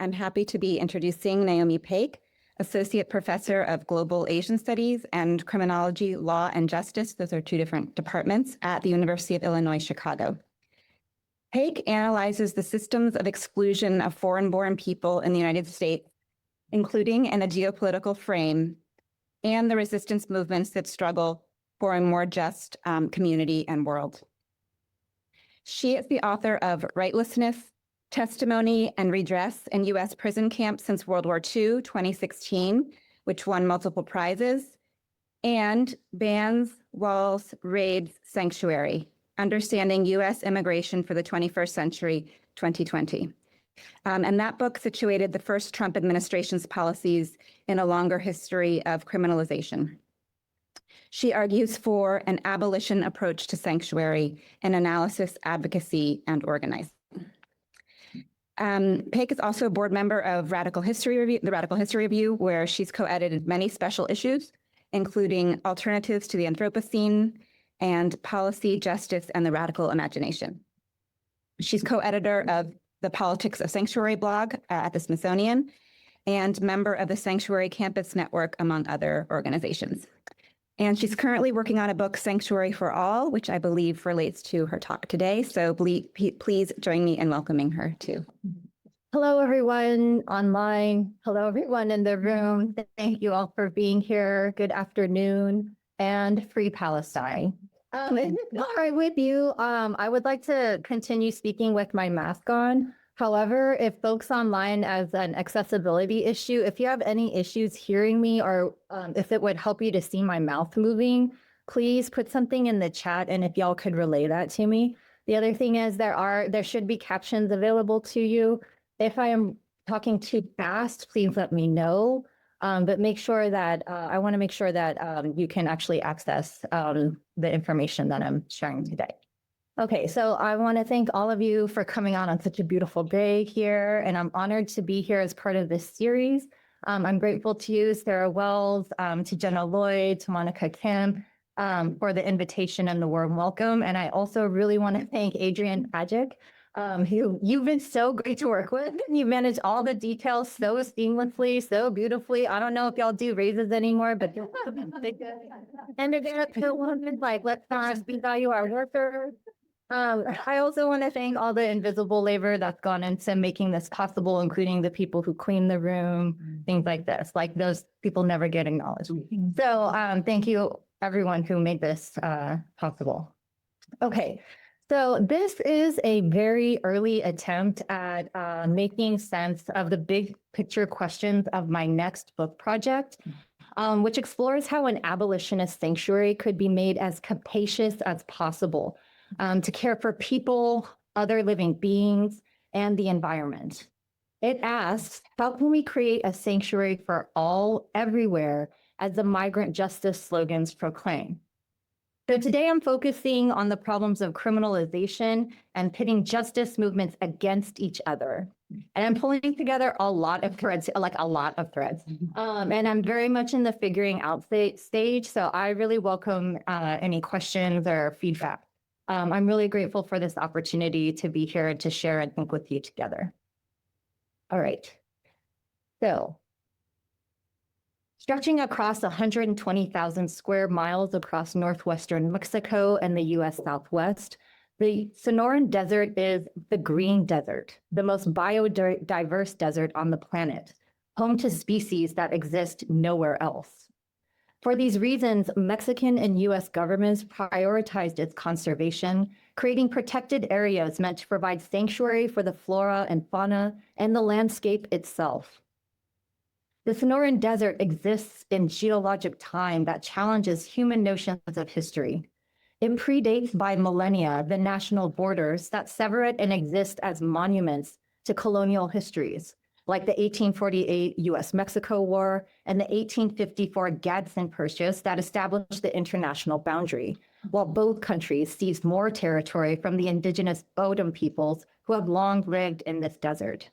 I'm happy to be introducing Naomi Paik, Associate Professor of Global Asian Studies and Criminology, Law, and Justice. Those are two different departments at the University of Illinois, Chicago. Paik analyzes the systems of exclusion of foreign-born people in the United States, including in a geopolitical frame, and the resistance movements that struggle for a more just community and world. She is the author of Rightlessness, Testimony and Redress in U.S. Prison Camps Since World War II, 2016, which won multiple prizes, and Bans, Walls, Raids, Sanctuary, Understanding U.S. Immigration for the 21st Century, 2020. And that book situated the first Trump administration's policies in a longer history of criminalization. She argues for an abolition approach to sanctuary in analysis, advocacy, and organizing. Paik is also a board member of Radical History Review, the Radical History Review, where she's co-edited many special issues, including Alternatives to the Anthropocene and Policy, Justice, and the Radical Imagination. She's co-editor of the Politics of Sanctuary blog at the Smithsonian and member of the Sanctuary Campus Network, among other organizations. And she's currently working on a book, Sanctuary for All, which I believe relates to her talk today. So please join me in welcoming her too. Hello, everyone online. Hello, everyone in the room. Thank you all for being here. Good afternoon and free Palestine. All right, with you, I would like to continue speaking with my mask on. However, if folks online as an accessibility issue, if you have any issues hearing me or if it would help you to see my mouth moving, please put something in the chat and if y'all could relay that to me. The other thing is there should be captions available to you. If I am talking too fast, please let me know. But make sure that I want to make sure that you can actually access the information that I'm sharing today. Okay, so I want to thank all of you for coming out on such a beautiful day here, and I'm honored to be here as part of this series. I'm grateful to you, Sarah Wells, to Jenna Lloyd, to Monica Kim, for the invitation and the warm welcome. And I also really want to thank Adrian Pajic, who you've been so great to work with. You manage all the details so seamlessly, so beautifully. I don't know if y'all do raises anymore, but and they're gonna put one like, let's not devalue our workers. I also want to thank all the invisible labor that's gone into making this possible, including the people who clean the room, things like this, like those people never get acknowledged. So thank you, everyone who made this possible. Okay, so this is a very early attempt at making sense of the big picture questions of my next book project, which explores how an abolitionist sanctuary could be made as capacious as possible. To care for people, other living beings, and the environment. It asks, how can we create a sanctuary for all, everywhere, as the migrant justice slogans proclaim? So today I'm focusing on the problems of criminalization and pitting justice movements against each other. And I'm pulling together a lot of threads, like a lot of threads. And I'm very much in the figuring out stage, so I really welcome any questions or feedback. I'm really grateful for this opportunity to be here and to share and think with you together. All right. So, stretching across 120,000 square miles across northwestern Mexico and the U.S. Southwest, the Sonoran Desert is the green desert, the most biodiverse desert on the planet, home to species that exist nowhere else. For these reasons, Mexican and U.S. governments prioritized its conservation, creating protected areas meant to provide sanctuary for the flora and fauna and the landscape itself. The Sonoran Desert exists in geologic time that challenges human notions of history. It predates by millennia the national borders that sever it and exist as monuments to colonial histories, like the 1848 US-Mexico War and the 1854 Gadsden Purchase that established the international boundary, while both countries seized more territory from the indigenous Bodom peoples who have long lived in this desert.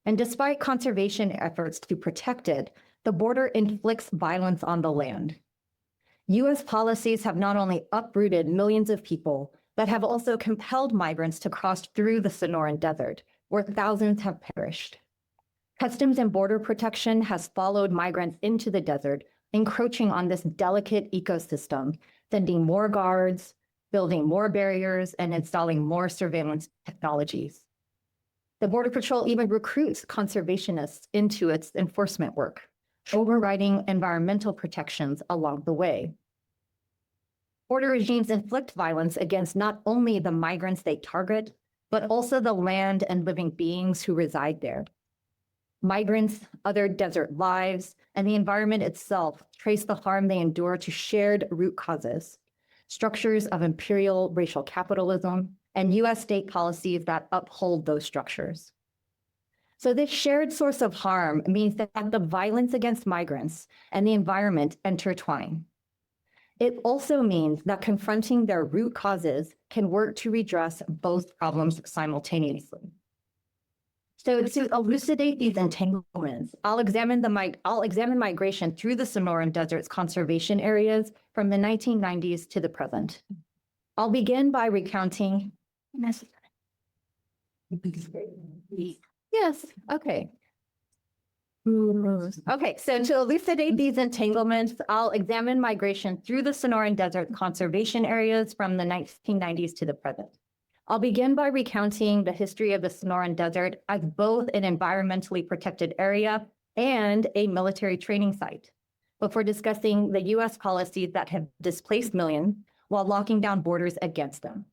And despite conservation efforts to protect it, the border inflicts violence on the land. US policies have not only uprooted millions of people, but have also compelled migrants to cross through the Sonoran Desert, where thousands have perished. Customs and Border Protection has followed migrants into the desert, encroaching on this delicate ecosystem, sending more guards, building more barriers, and installing more surveillance technologies. The Border Patrol even recruits conservationists into its enforcement work, overriding environmental protections along the way. Border regimes inflict violence against not only the migrants they target, but also the land and living beings who reside there. Migrants, other desert lives, and the environment itself trace the harm they endure to shared root causes, structures of imperial racial capitalism, and US state policies that uphold those structures. So this shared source of harm means that the violence against migrants and the environment intertwine. It also means that confronting their root causes can work to redress both problems simultaneously. So to elucidate these entanglements, I'll examine migration through the Sonoran Desert's conservation areas from the 1990s to the present. I'll begin by recounting. Yes, okay. Okay, so to elucidate these entanglements, I'll examine migration through the Sonoran Desert conservation areas from the 1990s to the present. I'll begin by recounting the history of the Sonoran Desert as both an environmentally protected area and a military training site, before discussing the US policies that have displaced millions while locking down borders against them.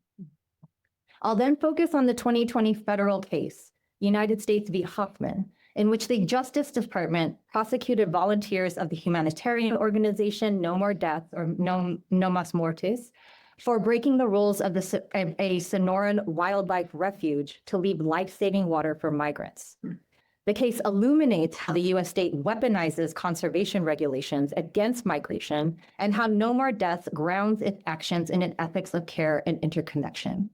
I'll then focus on the 2020 federal case, United States v. Hoffman, in which the Justice Department prosecuted volunteers of the humanitarian organization No More Deaths, or No Más Muertes, for breaking the rules of a Sonoran wildlife refuge to leave life-saving water for migrants. The case illuminates how the US state weaponizes conservation regulations against migration and how No More Deaths grounds its actions in an ethics of care and interconnection.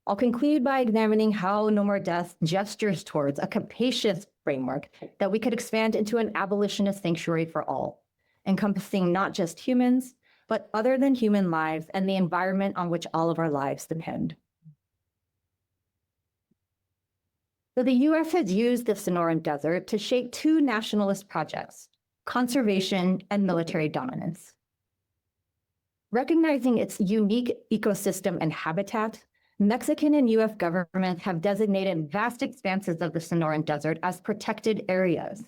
I'll conclude by examining how No More Deaths gestures towards a capacious framework that we could expand into an abolitionist sanctuary for all, encompassing not just humans, but other than human lives and the environment on which all of our lives depend. So the US has used the Sonoran Desert to shape two nationalist projects, conservation and military dominance. Recognizing its unique ecosystem and habitat, Mexican and US governments have designated vast expanses of the Sonoran Desert as protected areas.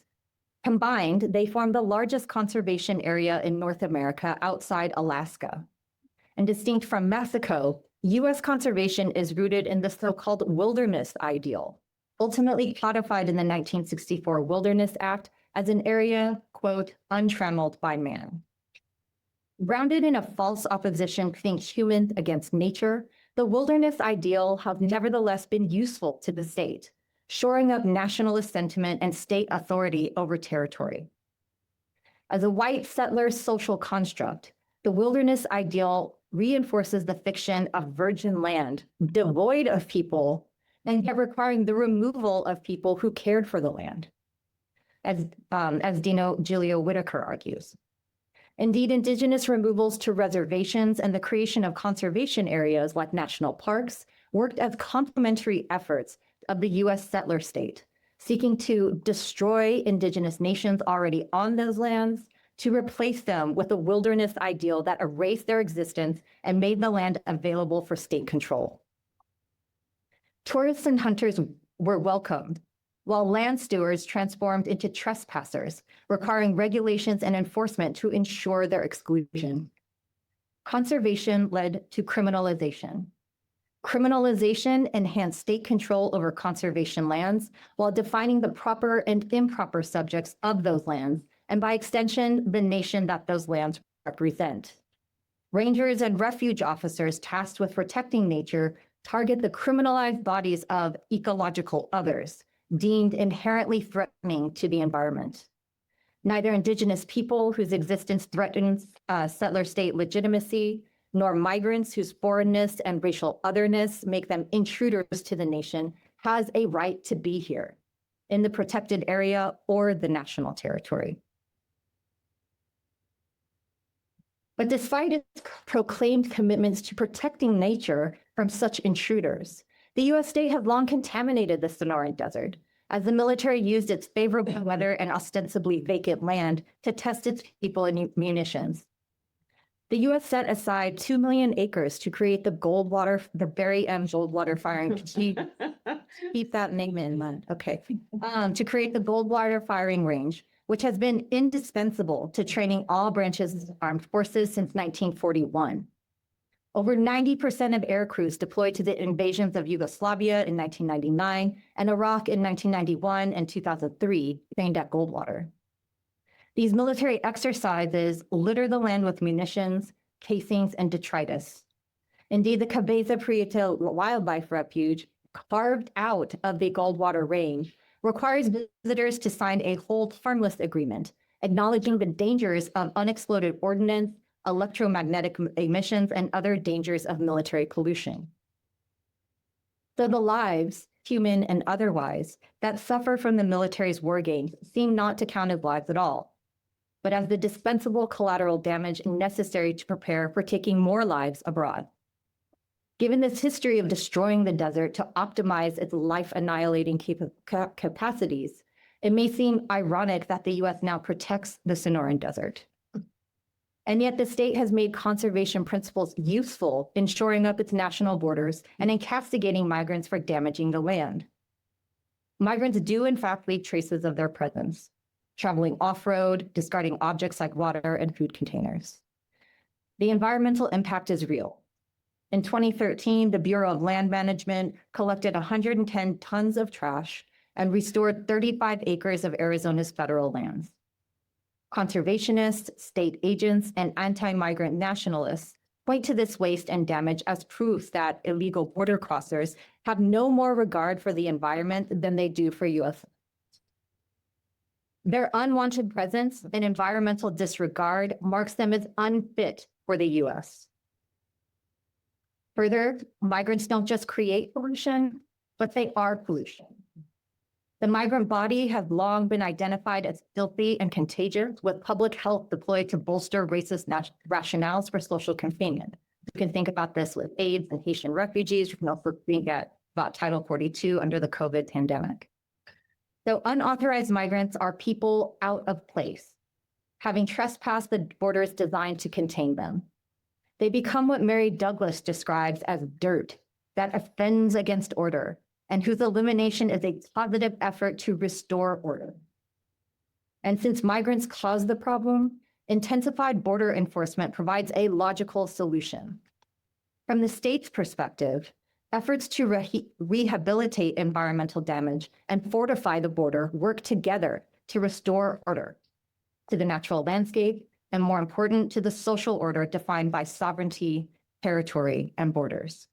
Combined, they form the largest conservation area in North America outside Alaska. And distinct from Mexico, US conservation is rooted in the so-called wilderness ideal, ultimately codified in the 1964 Wilderness Act as an area, quote, untrammeled by man. Grounded in a false opposition between humans against nature, the wilderness ideal has nevertheless been useful to the state, shoring up nationalist sentiment and state authority over territory. As a white settler social construct, the wilderness ideal reinforces the fiction of virgin land, devoid of people, and yet requiring the removal of people who cared for the land, as Dino Giulio Whitaker argues. Indeed, indigenous removals to reservations and the creation of conservation areas like national parks worked as complementary efforts of the US settler state, seeking to destroy indigenous nations already on those lands, to replace them with a wilderness ideal that erased their existence and made the land available for state control. Tourists and hunters were welcomed, while land stewards transformed into trespassers, requiring regulations and enforcement to ensure their exclusion. Conservation led to criminalization. Criminalization enhanced state control over conservation lands while defining the proper and improper subjects of those lands, and by extension, the nation that those lands represent. Rangers and refuge officers tasked with protecting nature target the criminalized bodies of ecological others, deemed inherently threatening to the environment. Neither indigenous people whose existence threatens settler state legitimacy, nor migrants whose foreignness and racial otherness make them intruders to the nation has a right to be here in the protected area or the national territory. But despite its proclaimed commitments to protecting nature from such intruders, the US state has long contaminated the Sonoran Desert, as the military used its favorable weather and ostensibly vacant land to test its people and munitions. The US set aside 2 million acres to create the Berry M Goldwater firing. Keep that name in mind. Okay. To create the Goldwater firing range, which has been indispensable to training all branches of armed forces since 1941. Over 90% of air crews deployed to the invasions of Yugoslavia in 1999 and Iraq in 1991 and 2003 trained at Goldwater. These military exercises litter the land with munitions, casings, and detritus. Indeed, the Cabeza Prieto Wildlife Refuge, carved out of the Goldwater range, requires visitors to sign a hold harmless agreement, acknowledging the dangers of unexploded ordnance, electromagnetic emissions, and other dangers of military pollution. So the lives, human and otherwise, that suffer from the military's war games seem not to count as lives at all, but as the dispensable collateral damage necessary to prepare for taking more lives abroad. Given this history of destroying the desert to optimize its life-annihilating capacities, it may seem ironic that the US now protects the Sonoran Desert. And yet the state has made conservation principles useful in shoring up its national borders and in castigating migrants for damaging the land. Migrants do in fact leave traces of their presence, traveling off-road, discarding objects like water and food containers. The environmental impact is real. In 2013, the Bureau of Land Management collected 110 tons of trash and restored 35 acres of Arizona's federal lands. Conservationists, state agents, and anti-migrant nationalists point to this waste and damage as proof that illegal border crossers have no more regard for the environment than they do for US. Their unwanted presence and environmental disregard marks them as unfit for the US. Further, migrants don't just create pollution, but they are pollution. The migrant body has long been identified as filthy and contagious, with public health deployed to bolster racist rationales for social containment. You can think about this with AIDS and Haitian refugees. You can also think about Title 42 under the COVID pandemic. So unauthorized migrants are people out of place, having trespassed the borders designed to contain them. They become what Mary Douglas describes as dirt that offends against order, and whose elimination is a positive effort to restore order. And since migrants cause the problem, intensified border enforcement provides a logical solution. From the state's perspective, efforts to rehabilitate environmental damage and fortify the border work together to restore order to the natural landscape, and more important, to the social order defined by sovereignty, territory, and borders.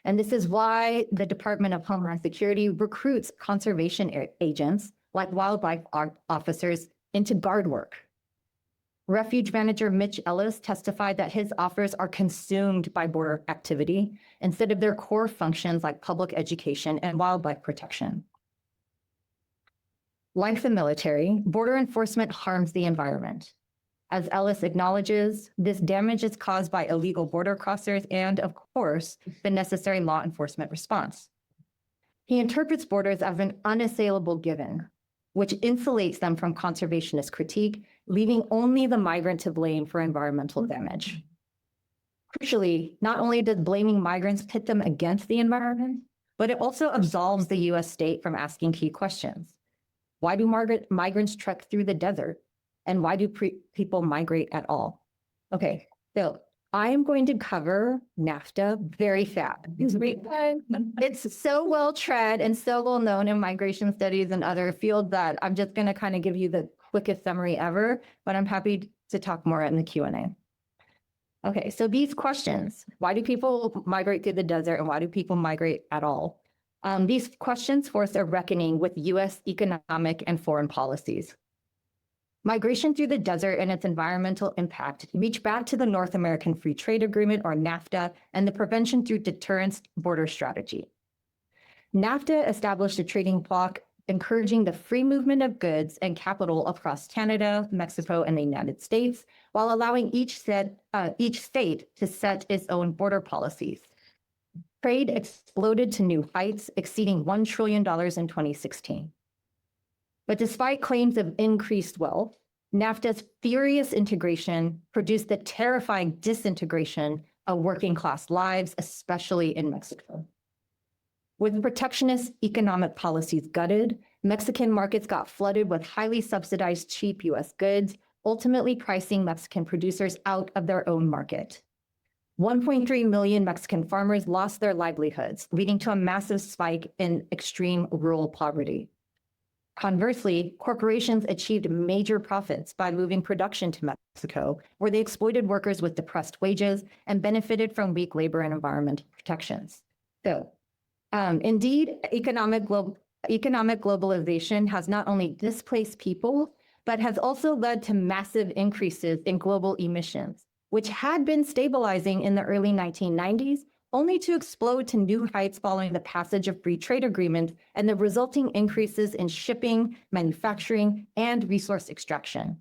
And this is why the Department of Homeland Security recruits conservation agents like wildlife officers into guard work. Refuge manager Mitch Ellis testified that his offers are consumed by border activity instead of their core functions like public education and wildlife protection. Like the military, border enforcement harms the environment. As Ellis acknowledges, this damage is caused by illegal border crossers and, of course, the necessary law enforcement response. He interprets borders as an unassailable given, which insulates them from conservationist critique, leaving only the migrant to blame for environmental damage. Crucially, not only does blaming migrants pit them against the environment, but it also absolves the US state from asking key questions. Why do migrants trek through the desert? And why do people migrate at all? Okay, so I am going to cover NAFTA very fast. It's so well tread and so well known in migration studies and other fields that I'm just going to kind of give you the quickest summary ever, but I'm happy to talk more in the Q&A. Okay, so these questions, why do people migrate through the desert and why do people migrate at all? These questions force a reckoning with US economic and foreign policies. Migration through the desert and its environmental impact reach back to the North American Free Trade Agreement, or NAFTA, and the Prevention Through Deterrence border strategy. NAFTA established a trading bloc encouraging the free movement of goods and capital across Canada, Mexico, and the United States, while allowing each state to set its own border policies. Trade exploded to new heights, exceeding $1 trillion in 2016. But despite claims of increased wealth, NAFTA's furious integration produced the terrifying disintegration of working class lives, especially in Mexico. With protectionist economic policies gutted, Mexican markets got flooded with highly subsidized cheap US goods, ultimately pricing Mexican producers out of their own market. 1.3 million Mexican farmers lost their livelihoods, leading to a massive spike in extreme rural poverty. Conversely, corporations achieved major profits by moving production to Mexico, where they exploited workers with depressed wages and benefited from weak labor and environmental protections. So, indeed, economic globalization has not only displaced people, but has also led to massive increases in global emissions, which had been stabilizing in the early 1990s, only to explode to new heights following the passage of free trade agreements and the resulting increases in shipping, manufacturing, and resource extraction.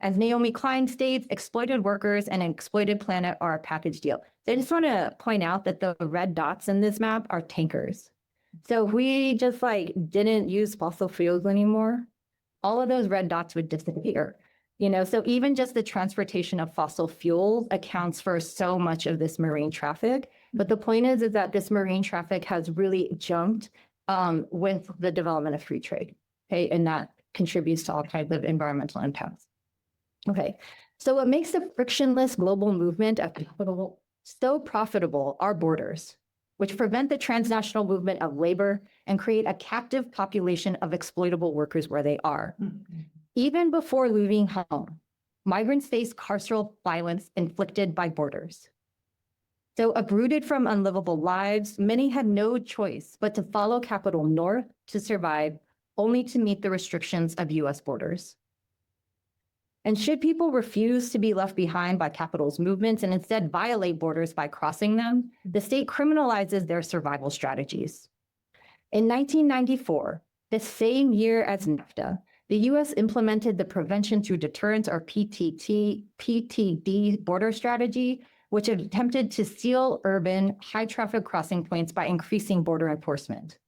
As Naomi Klein states, exploited workers and an exploited planet are a package deal. So I just want to point out that the red dots in this map are tankers. So if we just didn't use fossil fuels anymore, all of those red dots would disappear. So even just the transportation of fossil fuels accounts for so much of this marine traffic. But the point is that this marine traffic has really jumped with the development of free trade, okay? And that contributes to all kinds of environmental impacts. Okay, so what makes the frictionless global movement of capital so profitable are borders, which prevent the transnational movement of labor and create a captive population of exploitable workers where they are. Even before leaving home, migrants face carceral violence inflicted by borders. So uprooted from unlivable lives, many had no choice but to follow capital north to survive, only to meet the restrictions of US borders. And should people refuse to be left behind by capital's movements and instead violate borders by crossing them, the state criminalizes their survival strategies. In 1994, the same year as NAFTA, the US implemented the Prevention Through Deterrence, or PTD border strategy, which attempted to seal urban high traffic crossing points by increasing border enforcement.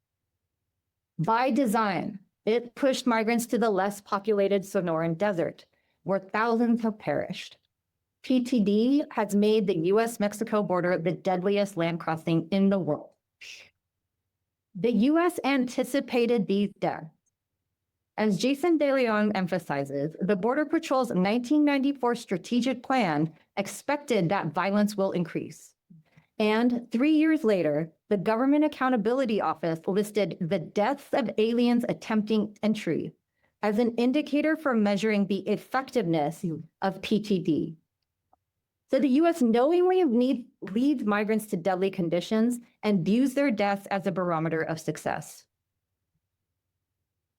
By design, it pushed migrants to the less populated Sonoran Desert, where thousands have perished. PTD has made the US-Mexico border the deadliest land crossing in the world. The US anticipated these deaths. As Jason De Leon emphasizes, the Border Patrol's 1994 strategic plan expected that violence will increase. And 3 years later, the Government Accountability Office listed the deaths of aliens attempting entry as an indicator for measuring the effectiveness of PTD. So the US knowingly leads migrants to deadly conditions and views their deaths as a barometer of success.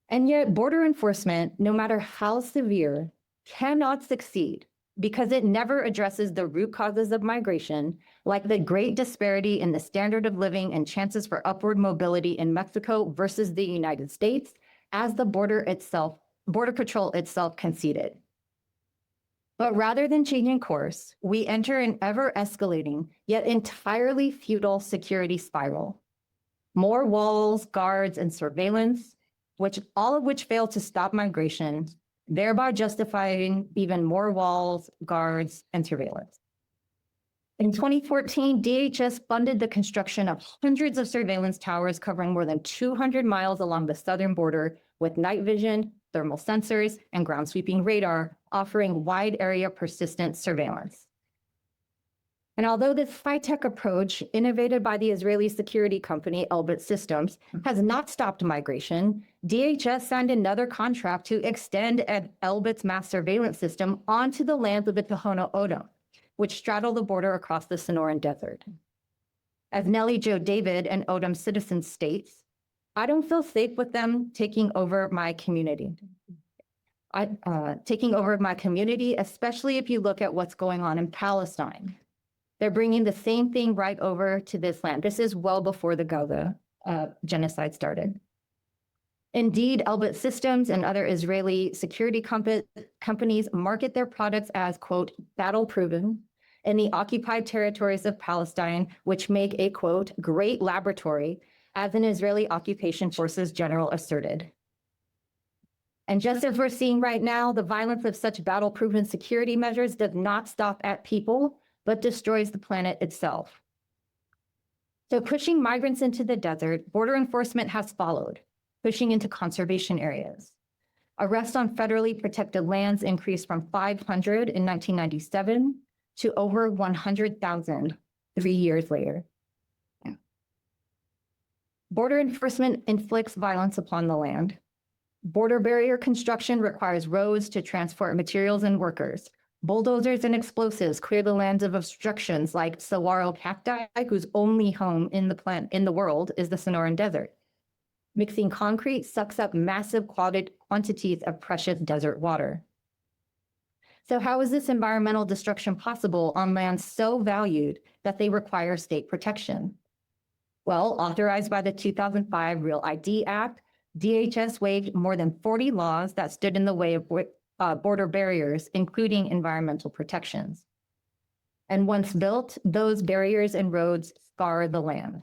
And yet border enforcement, no matter how severe, cannot succeed because it never addresses the root causes of migration, like the great disparity in the standard of living and chances for upward mobility in Mexico versus the United States, as the Border Patrol itself conceded. But rather than changing course, we enter an ever-escalating, yet entirely futile security spiral. More walls, guards, and surveillance, all of which fail to stop migration, thereby justifying even more walls, guards, and surveillance. In 2014, DHS funded the construction of hundreds of surveillance towers covering more than 200 miles along the southern border with night vision, thermal sensors, and ground sweeping radar, offering wide area persistent surveillance. And although this high-tech approach, innovated by the Israeli security company Elbit Systems, has not stopped migration, DHS signed another contract to extend Elbit's mass surveillance system onto the lands of the Tohono O'odham, which straddle the border across the Sonoran Desert. As Nellie Jo David, an Odom citizen, states, "I don't feel safe with them taking over my community. Especially if you look at what's going on in Palestine. They're bringing the same thing right over to this land." This is well before the Gaza genocide started. Indeed, Elbit Systems and other Israeli security companies market their products as, quote, battle-proven in the occupied territories of Palestine, which make a, quote, great laboratory, as an Israeli occupation forces general asserted. And just as we're seeing right now, the violence of such battle-proven security measures does not stop at people, but destroys the planet itself. So pushing migrants into the desert, border enforcement has followed, pushing into conservation areas. Arrests on federally protected lands increased from 500 in 1997 to over 100,000 3 years later. Yeah. Border enforcement inflicts violence upon the land. Border barrier construction requires roads to transport materials and workers. Bulldozers and explosives clear the lands of obstructions like saguaro cacti, whose only home in the world is the Sonoran Desert. Mixing concrete sucks up massive quantities of precious desert water. So how is this environmental destruction possible on lands so valued that they require state protection? Well, authorized by the 2005 Real ID Act, DHS waived more than 40 laws that stood in the way of border barriers, including environmental protections. And once built, those barriers and roads scar the land.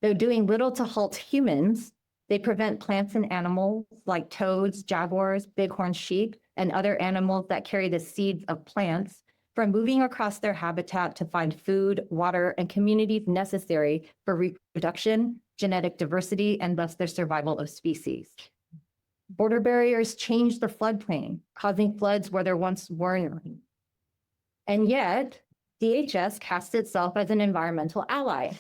Though doing little to halt humans, they prevent plants and animals like toads, jaguars, bighorn sheep, and other animals that carry the seeds of plants from moving across their habitat to find food, water, and communities necessary for reproduction, genetic diversity, and thus their survival of species. Border barriers change the floodplain, causing floods where there once were none. And yet, DHS casts itself as an environmental ally.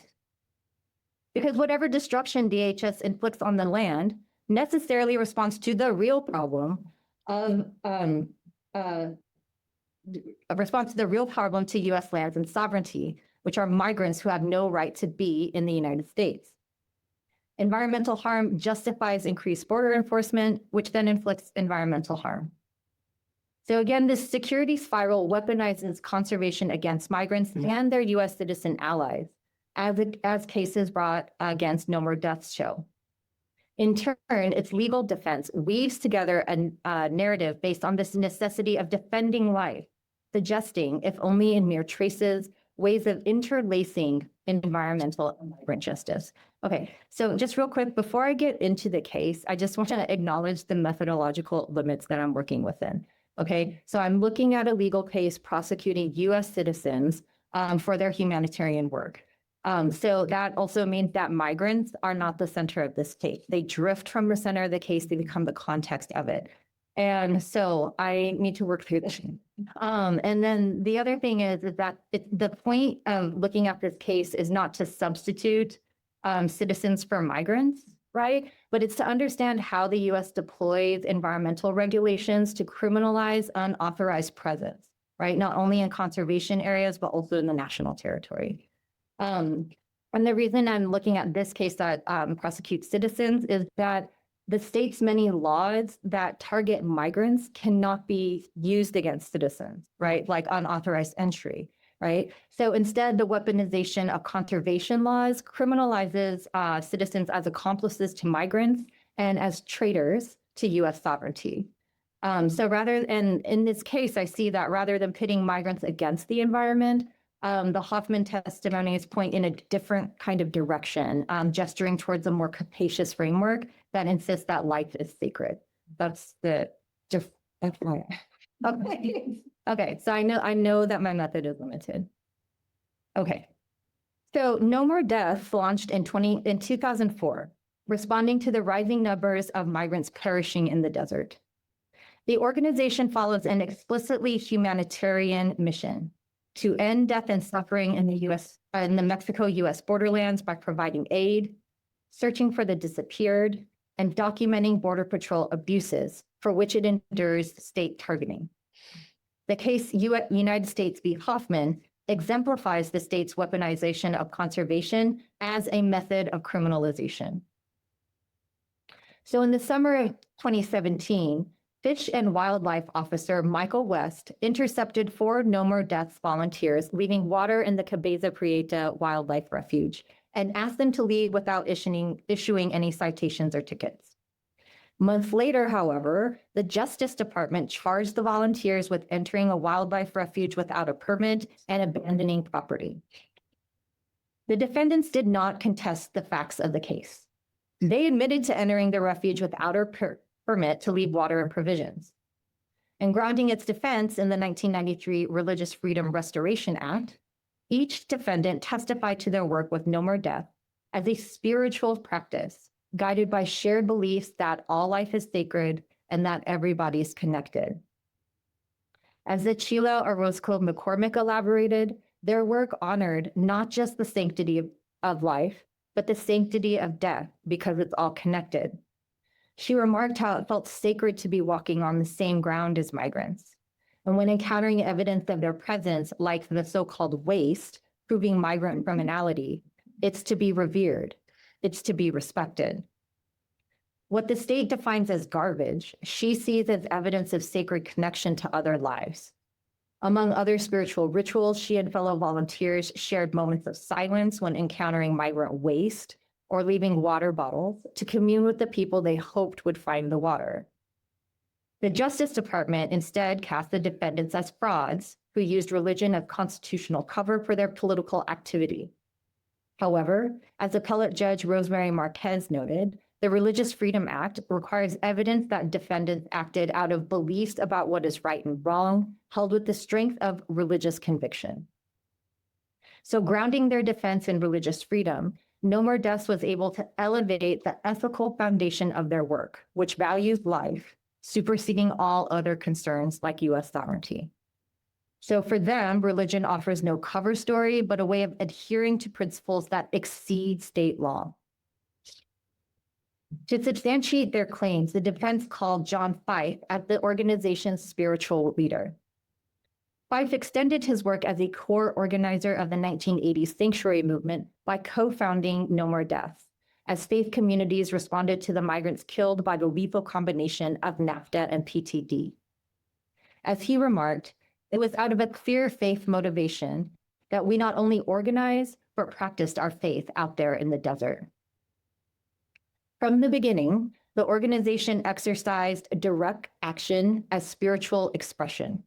Because whatever destruction DHS inflicts on the land necessarily responds to the real problem to US lands and sovereignty, which are migrants who have no right to be in the United States. Environmental harm justifies increased border enforcement, which then inflicts environmental harm. So again, this security spiral weaponizes conservation against migrants and their US citizen allies, as cases brought against No More Deaths show. In turn, its legal defense weaves together a narrative based on this necessity of defending life, suggesting, if only in mere traces, ways of interlacing environmental and migrant justice. Okay, so just real quick, before I get into the case, I just want to acknowledge the methodological limits that I'm working within. Okay, so I'm looking at a legal case prosecuting US citizens for their humanitarian work. So that also means that migrants are not the center of this case. They drift from the center of the case, they become the context of it. And so I need to work through this. And then the other thing is that the point of looking at this case is not to substitute citizens for migrants, right? But it's to understand how the US deploys environmental regulations to criminalize unauthorized presence, right? Not only in conservation areas, but also in the national territory. And the reason I'm looking at this case that prosecutes citizens is that the state's many laws that target migrants cannot be used against citizens, right? Like unauthorized entry, right? So instead, the weaponization of conservation laws criminalizes citizens as accomplices to migrants and as traitors to US sovereignty. And in this case, I see that rather than pitting migrants against the environment, the Hoffman testimonies point in a different kind of direction, gesturing towards a more capacious framework that insists that life is sacred. That's the FYI. Okay. Okay. So I know that my method is limited. Okay. So No More Deaths launched in 2004, responding to the rising numbers of migrants perishing in the desert. The organization follows an explicitly humanitarian mission to end death and suffering in the Mexico-US borderlands by providing aid, searching for the disappeared, and documenting Border Patrol abuses for which it endures state targeting. The case United States v. Hoffman exemplifies the state's weaponization of conservation as a method of criminalization. So in the summer of 2017, Fish and Wildlife Officer Michael West intercepted 4 No More Deaths volunteers leaving water in the Cabeza Prieta Wildlife Refuge and asked them to leave without issuing any citations or tickets. Months later, however, the Justice Department charged the volunteers with entering a wildlife refuge without a permit and abandoning property. The defendants did not contest the facts of the case. They admitted to entering the refuge without a permit to leave water and provisions. And grounding its defense in the 1993 Religious Freedom Restoration Act, each defendant testified to their work with No More Death as a spiritual practice guided by shared beliefs that all life is sacred and that everybody is connected. As the Sheila Orozco McCormick elaborated, their work honored not just the sanctity of life, but the sanctity of death because it's all connected. She remarked how it felt sacred to be walking on the same ground as migrants. And when encountering evidence of their presence, like the so-called waste, proving migrant criminality, it's to be revered. It's to be respected. What the state defines as garbage, she sees as evidence of sacred connection to other lives. Among other spiritual rituals, she and fellow volunteers shared moments of silence when encountering migrant waste or leaving water bottles to commune with the people they hoped would find the water. The Justice Department instead cast the defendants as frauds who used religion as constitutional cover for their political activity. However, as appellate judge Rosemary Marquez noted, the Religious Freedom Act requires evidence that defendants acted out of beliefs about what is right and wrong, held with the strength of religious conviction. So grounding their defense in religious freedom, No More Deaths was able to elevate the ethical foundation of their work, which values life, superseding all other concerns like U.S. sovereignty. So for them, religion offers no cover story, but a way of adhering to principles that exceed state law. To substantiate their claims, the defense called John Fife as the organization's spiritual leader. Fife extended his work as a core organizer of the 1980s sanctuary movement by co-founding No More Deaths, as faith communities responded to the migrants killed by the lethal combination of NAFTA and PTD. As he remarked, it was out of a clear faith motivation that we not only organized, but practiced our faith out there in the desert. From the beginning, the organization exercised direct action as spiritual expression.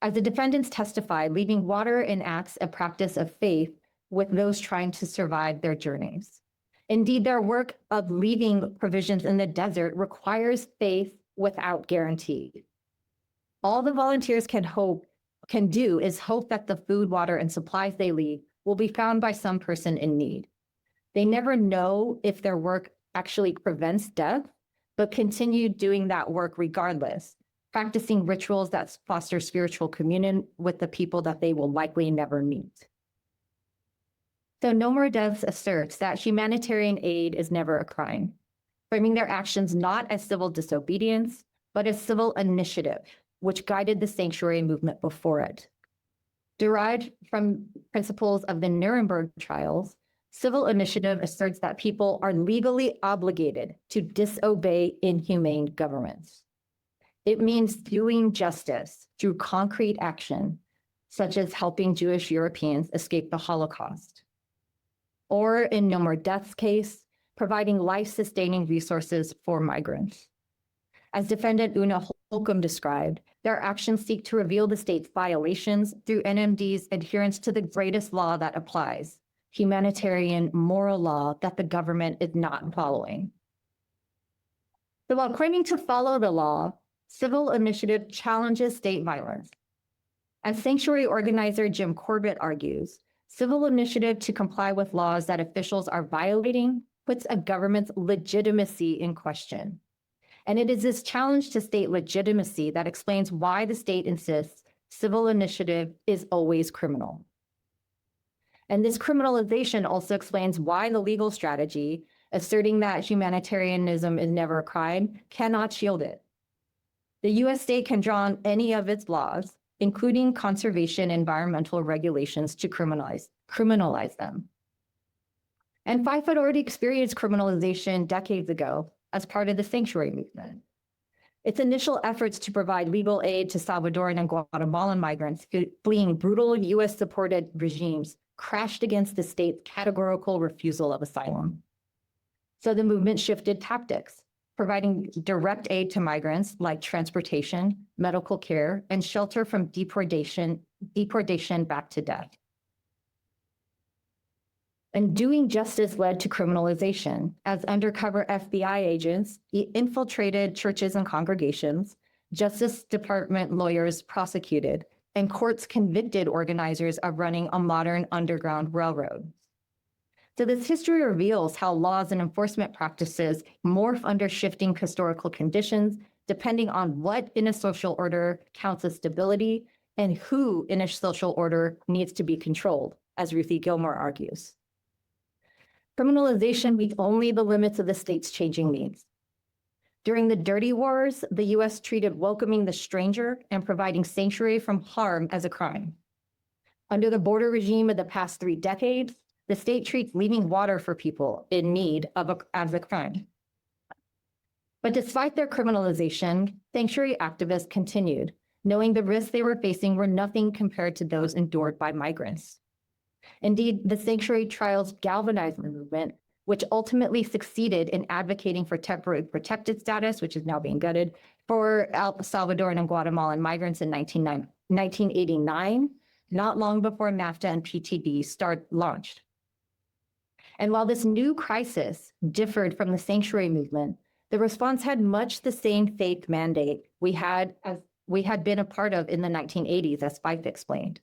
As the defendants testified, leaving water enacts a practice of faith with those trying to survive their journeys. Indeed, their work of leaving provisions in the desert requires faith without guarantee. All the volunteers can do is hope that the food, water, and supplies they leave will be found by some person in need. They never know if their work actually prevents death, but continue doing that work regardless, practicing rituals that foster spiritual communion with the people that they will likely never meet. So No More Deaths asserts that humanitarian aid is never a crime, framing their actions not as civil disobedience, but as civil initiative, which guided the sanctuary movement before it. Derived from principles of the Nuremberg trials, civil initiative asserts that people are legally obligated to disobey inhumane governments. It means doing justice through concrete action, such as helping Jewish Europeans escape the Holocaust. Or in No More Deaths case, providing life-sustaining resources for migrants. As defendant Una Holcomb described, their actions seek to reveal the state's violations through NMD's adherence to the greatest law that applies, humanitarian moral law that the government is not following. So while claiming to follow the law, civil initiative challenges state violence. As sanctuary organizer Jim Corbett argues, civil initiative to comply with laws that officials are violating puts a government's legitimacy in question. And it is this challenge to state legitimacy that explains why the state insists civil initiative is always criminal. And this criminalization also explains why the legal strategy, asserting that humanitarianism is never a crime, cannot shield it. The US state can draw on any of its laws, including conservation and environmental regulations, to criminalize them. And Fife had already experienced criminalization decades ago as part of the sanctuary movement. Its initial efforts to provide legal aid to Salvadoran and Guatemalan migrants fleeing brutal US-supported regimes crashed against the state's categorical refusal of asylum. So the movement shifted tactics, providing direct aid to migrants like transportation, medical care, and shelter from deportation back to death. And doing justice led to criminalization, as undercover FBI agents infiltrated churches and congregations, Justice Department lawyers prosecuted, and courts convicted organizers of running a modern underground railroad. So this history reveals how laws and enforcement practices morph under shifting historical conditions, depending on what in a social order counts as stability and who in a social order needs to be controlled, as Ruthie Gilmore argues. Criminalization meets only the limits of the state's changing needs. During the Dirty Wars, the US treated welcoming the stranger and providing sanctuary from harm as a crime. Under the border regime of the past 3 decades, the state treats leaving water for people in need as a crime. But despite their criminalization, sanctuary activists continued, knowing the risks they were facing were nothing compared to those endured by migrants. Indeed, the sanctuary trials galvanized the movement, which ultimately succeeded in advocating for temporary protected status, which is now being gutted, for Salvadoran and Guatemalan migrants in 1989, not long before NAFTA and PTD launched. And while this new crisis differed from the sanctuary movement, the response had much the same faith mandate we had been a part of in the 1980s, as Fife explained.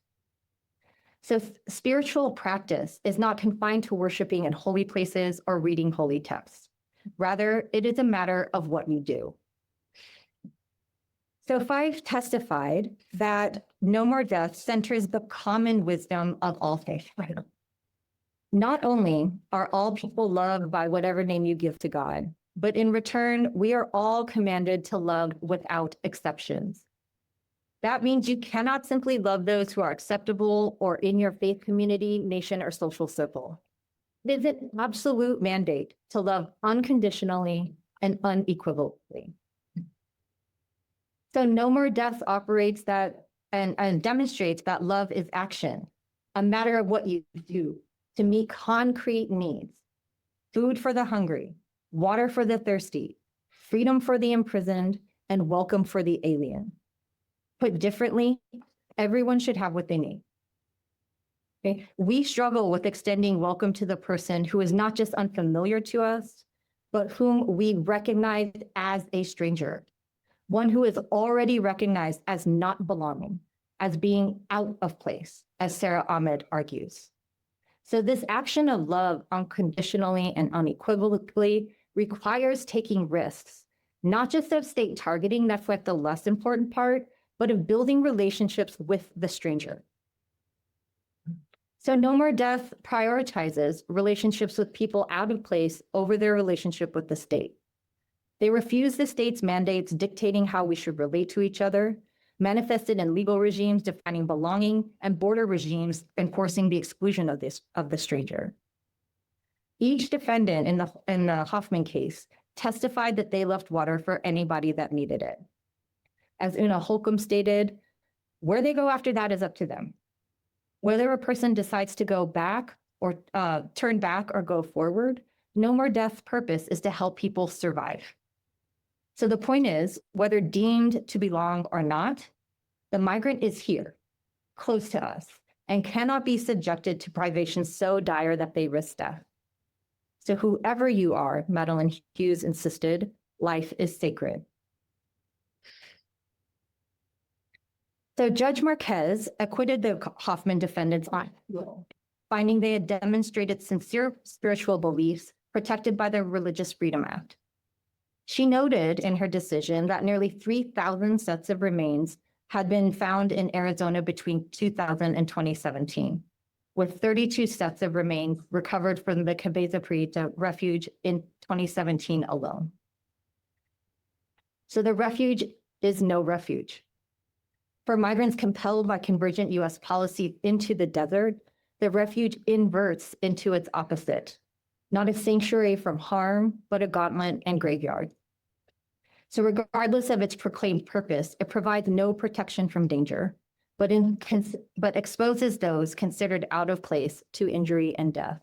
So spiritual practice is not confined to worshiping in holy places or reading holy texts. Rather, it is a matter of what we do. So Fife testified that No More Deaths centers the common wisdom of all faith. Not only are all people loved by whatever name you give to God, but in return, we are all commanded to love without exceptions. That means you cannot simply love those who are acceptable or in your faith community, nation, or social circle. It is an absolute mandate to love unconditionally and unequivocally. So No More Deaths operates that and demonstrates that love is action, a matter of what you do to meet concrete needs: food for the hungry, water for the thirsty, freedom for the imprisoned, and welcome for the alien. Put differently, everyone should have what they need. Okay? We struggle with extending welcome to the person who is not just unfamiliar to us, but whom we recognize as a stranger, one who is already recognized as not belonging, as being out of place, as Sarah Ahmed argues. So this action of love unconditionally and unequivocally requires taking risks, not just of state targeting, that's like the less important part, but of building relationships with the stranger. So No More Death prioritizes relationships with people out of place over their relationship with the state. They refuse the state's mandates dictating how we should relate to each other, manifested in legal regimes defining belonging and border regimes enforcing the exclusion of the stranger. Each defendant in the Hoffman case testified that they left water for anybody that needed it. As Una Holcomb stated, where they go after that is up to them. Whether a person decides to go back or turn back or go forward, No More Death's purpose is to help people survive. So the point is, whether deemed to belong or not, the migrant is here, close to us, and cannot be subjected to privation so dire that they risk death. So whoever you are, Madeline Hughes insisted, life is sacred. So Judge Marquez acquitted the Hoffman defendants on appeal, finding they had demonstrated sincere spiritual beliefs protected by the Religious Freedom Act. She noted in her decision that nearly 3,000 sets of remains had been found in Arizona between 2000 and 2017, with 32 sets of remains recovered from the Cabeza Prieta refuge in 2017 alone. So the refuge is no refuge. For migrants compelled by convergent US policy into the desert, the refuge inverts into its opposite, not a sanctuary from harm, but a gauntlet and graveyard. So regardless of its proclaimed purpose, it provides no protection from danger, but exposes those considered out of place to injury and death.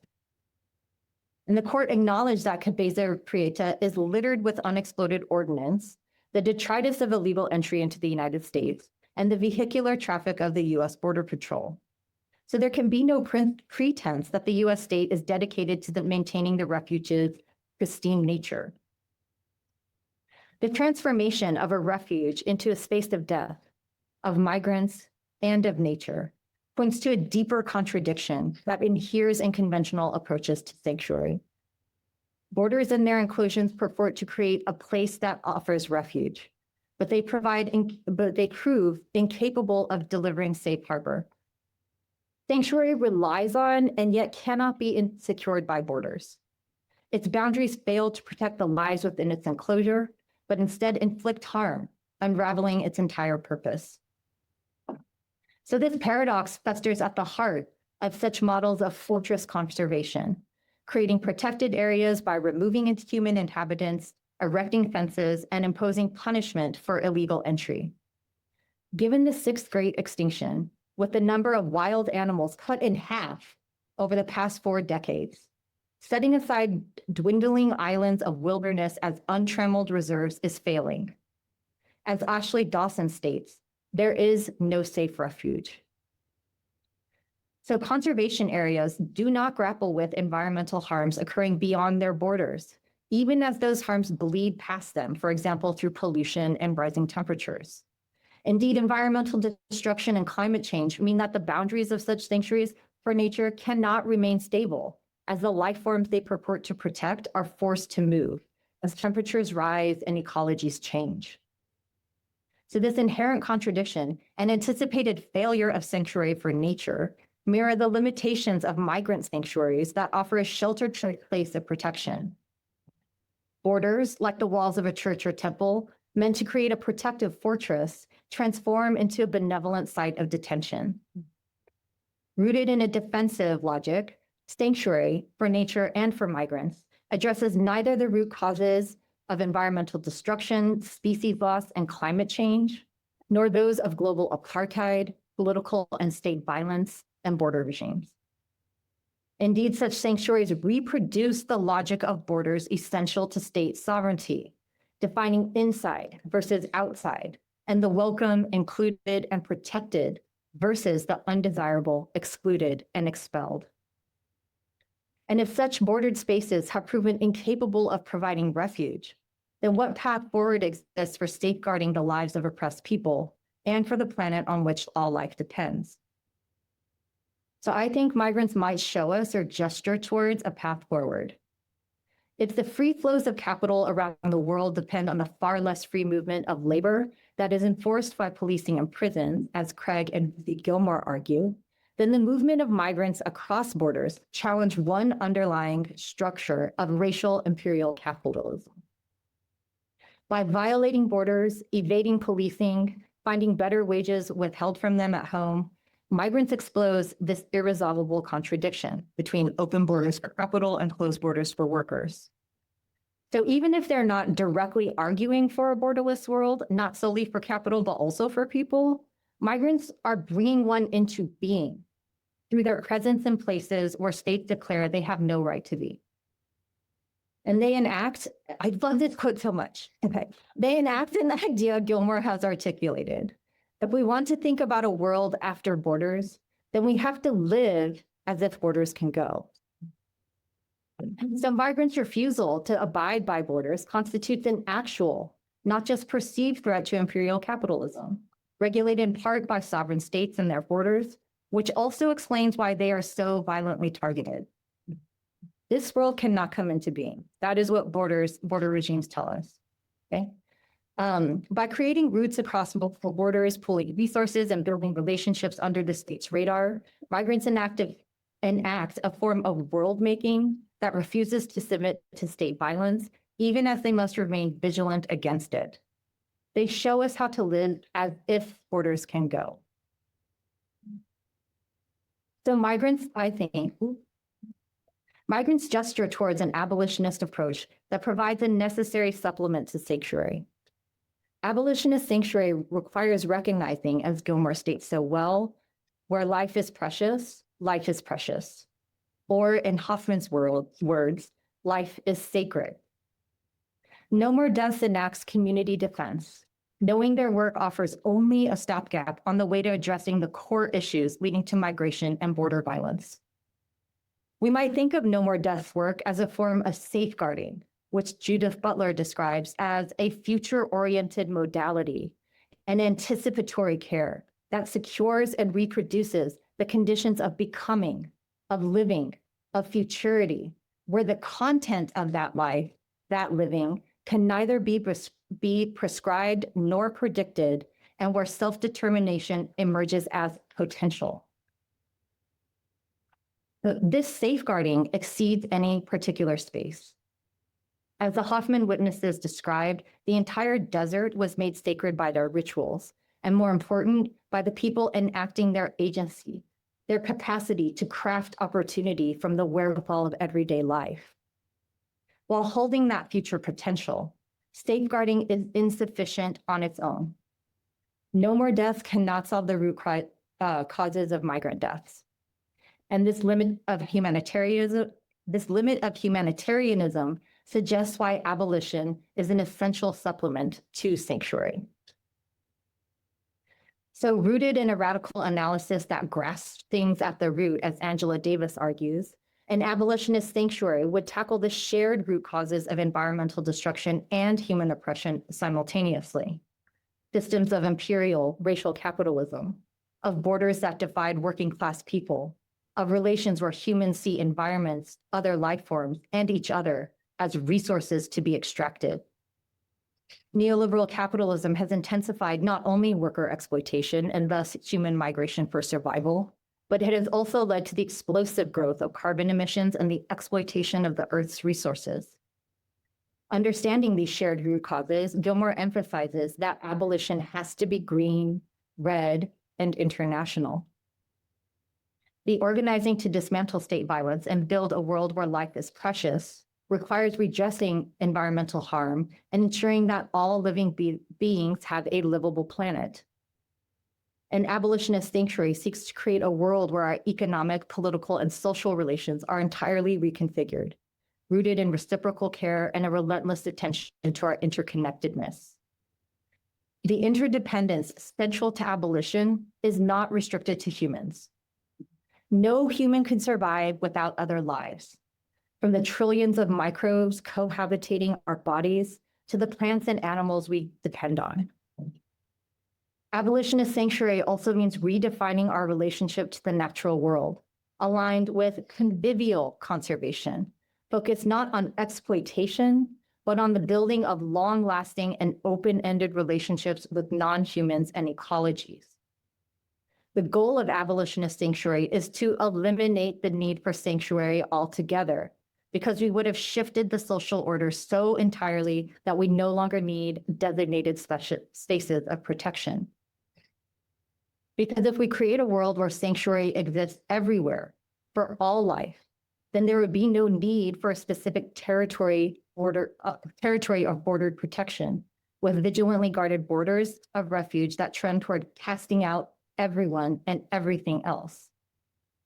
And the court acknowledged that Cabeza Prieta is littered with unexploded ordnance, the detritus of illegal entry into the United States, and the vehicular traffic of the US Border Patrol. So there can be no pretense that the US state is dedicated to maintaining the refuge's pristine nature. The transformation of a refuge into a space of death, of migrants, and of nature points to a deeper contradiction that inheres in conventional approaches to sanctuary. Borders and their inclusions purport to create a place that offers refuge, but they prove incapable of delivering safe harbor. Sanctuary relies on and yet cannot be secured by borders. Its boundaries fail to protect the lives within its enclosure, but instead inflict harm, unraveling its entire purpose. So this paradox festers at the heart of such models of fortress conservation, creating protected areas by removing its human inhabitants, erecting fences, and imposing punishment for illegal entry. Given the sixth great extinction, with the number of wild animals cut in half over the past 4 decades, setting aside dwindling islands of wilderness as untrammeled reserves is failing. As Ashley Dawson states, there is no safe refuge. So conservation areas do not grapple with environmental harms occurring beyond their borders, even as those harms bleed past them, for example, through pollution and rising temperatures. Indeed, environmental destruction and climate change mean that the boundaries of such sanctuaries for nature cannot remain stable, as the life forms they purport to protect are forced to move as temperatures rise and ecologies change. So this inherent contradiction and anticipated failure of sanctuary for nature mirror the limitations of migrant sanctuaries that offer a sheltered place of protection. Borders, like the walls of a church or temple, meant to create a protective fortress, transform into a benevolent site of detention. Rooted in a defensive logic, sanctuary for nature and for migrants addresses neither the root causes of environmental destruction, species loss, and climate change, nor those of global apartheid, political and state violence, and border regimes. Indeed, such sanctuaries reproduce the logic of borders essential to state sovereignty, defining inside versus outside, and the welcome, included, and protected versus the undesirable, excluded, and expelled. And if such bordered spaces have proven incapable of providing refuge, then what path forward exists for safeguarding the lives of oppressed people and for the planet on which all life depends? So I think migrants might show us or gesture towards a path forward. If the free flows of capital around the world depend on the far less free movement of labor that is enforced by policing and prisons, as Craig and Gilmore argue, then the movement of migrants across borders challenge one underlying structure of racial imperial capitalism. By violating borders, evading policing, finding better wages withheld from them at home, migrants expose this irresolvable contradiction between open borders for capital and closed borders for workers. So even if they're not directly arguing for a borderless world, not solely for capital, but also for people, migrants are bringing one into being through their presence in places where states declare they have no right to be. And they enact, I love this quote so much. Okay, they enact an idea Gilmore has articulated. If we want to think about a world after borders, then we have to live as if borders can go. So migrants' refusal to abide by borders constitutes an actual, not just perceived threat to imperial capitalism, regulated in part by sovereign states and their borders, which also explains why they are so violently targeted. This world cannot come into being. That is what border regimes tell us, okay? By creating routes across multiple borders, pooling resources, and building relationships under the state's radar, migrants enact a form of world-making that refuses to submit to state violence, even as they must remain vigilant against it. They show us how to live as if borders can go. So migrants gesture towards an abolitionist approach that provides a necessary supplement to sanctuary. Abolitionist sanctuary requires recognizing, as Gilmore states so well, where life is precious, life is precious. Or in Hoffman's words, life is sacred. No More Deaths enacts community defense, knowing their work offers only a stopgap on the way to addressing the core issues leading to migration and border violence. We might think of No More Deaths work as a form of safeguarding, which Judith Butler describes as a future-oriented modality, an anticipatory care that secures and reproduces the conditions of becoming, of living, of futurity, where the content of that life, that living, can neither be prescribed nor predicted, and where self-determination emerges as potential. This safeguarding exceeds any particular space. As the Hoffman witnesses described, the entire desert was made sacred by their rituals, and more important, by the people enacting their agency, their capacity to craft opportunity from the wherewithal of everyday life. While holding that future potential, safeguarding is insufficient on its own. No More Deaths cannot solve the root causes of migrant deaths. And this limit of humanitarianism suggests why abolition is an essential supplement to sanctuary. So rooted in a radical analysis that grasps things at the root, as Angela Davis argues, an abolitionist sanctuary would tackle the shared root causes of environmental destruction and human oppression simultaneously. Systems of imperial racial capitalism, of borders that divide working class people, of relations where humans see environments, other life forms, and each other as resources to be extracted. Neoliberal capitalism has intensified not only worker exploitation and thus human migration for survival, but it has also led to the explosive growth of carbon emissions and the exploitation of the Earth's resources. Understanding these shared root causes, Gilmore emphasizes that abolition has to be green, red, and international. The organizing to dismantle state violence and build a world where life is precious requires redressing environmental harm and ensuring that all living beings have a livable planet. An abolitionist sanctuary seeks to create a world where our economic, political, and social relations are entirely reconfigured, rooted in reciprocal care and a relentless attention to our interconnectedness. The interdependence central to abolition is not restricted to humans. No human can survive without other lives. From the trillions of microbes cohabitating our bodies to the plants and animals we depend on. Abolitionist sanctuary also means redefining our relationship to the natural world, aligned with convivial conservation, focused not on exploitation, but on the building of long-lasting and open-ended relationships with non-humans and ecologies. The goal of abolitionist sanctuary is to eliminate the need for sanctuary altogether, because we would have shifted the social order so entirely that we no longer need designated spaces of protection. Because if we create a world where sanctuary exists everywhere for all life, then there would be no need for a specific territory of bordered protection, with vigilantly guarded borders of refuge that trend toward casting out everyone and everything else.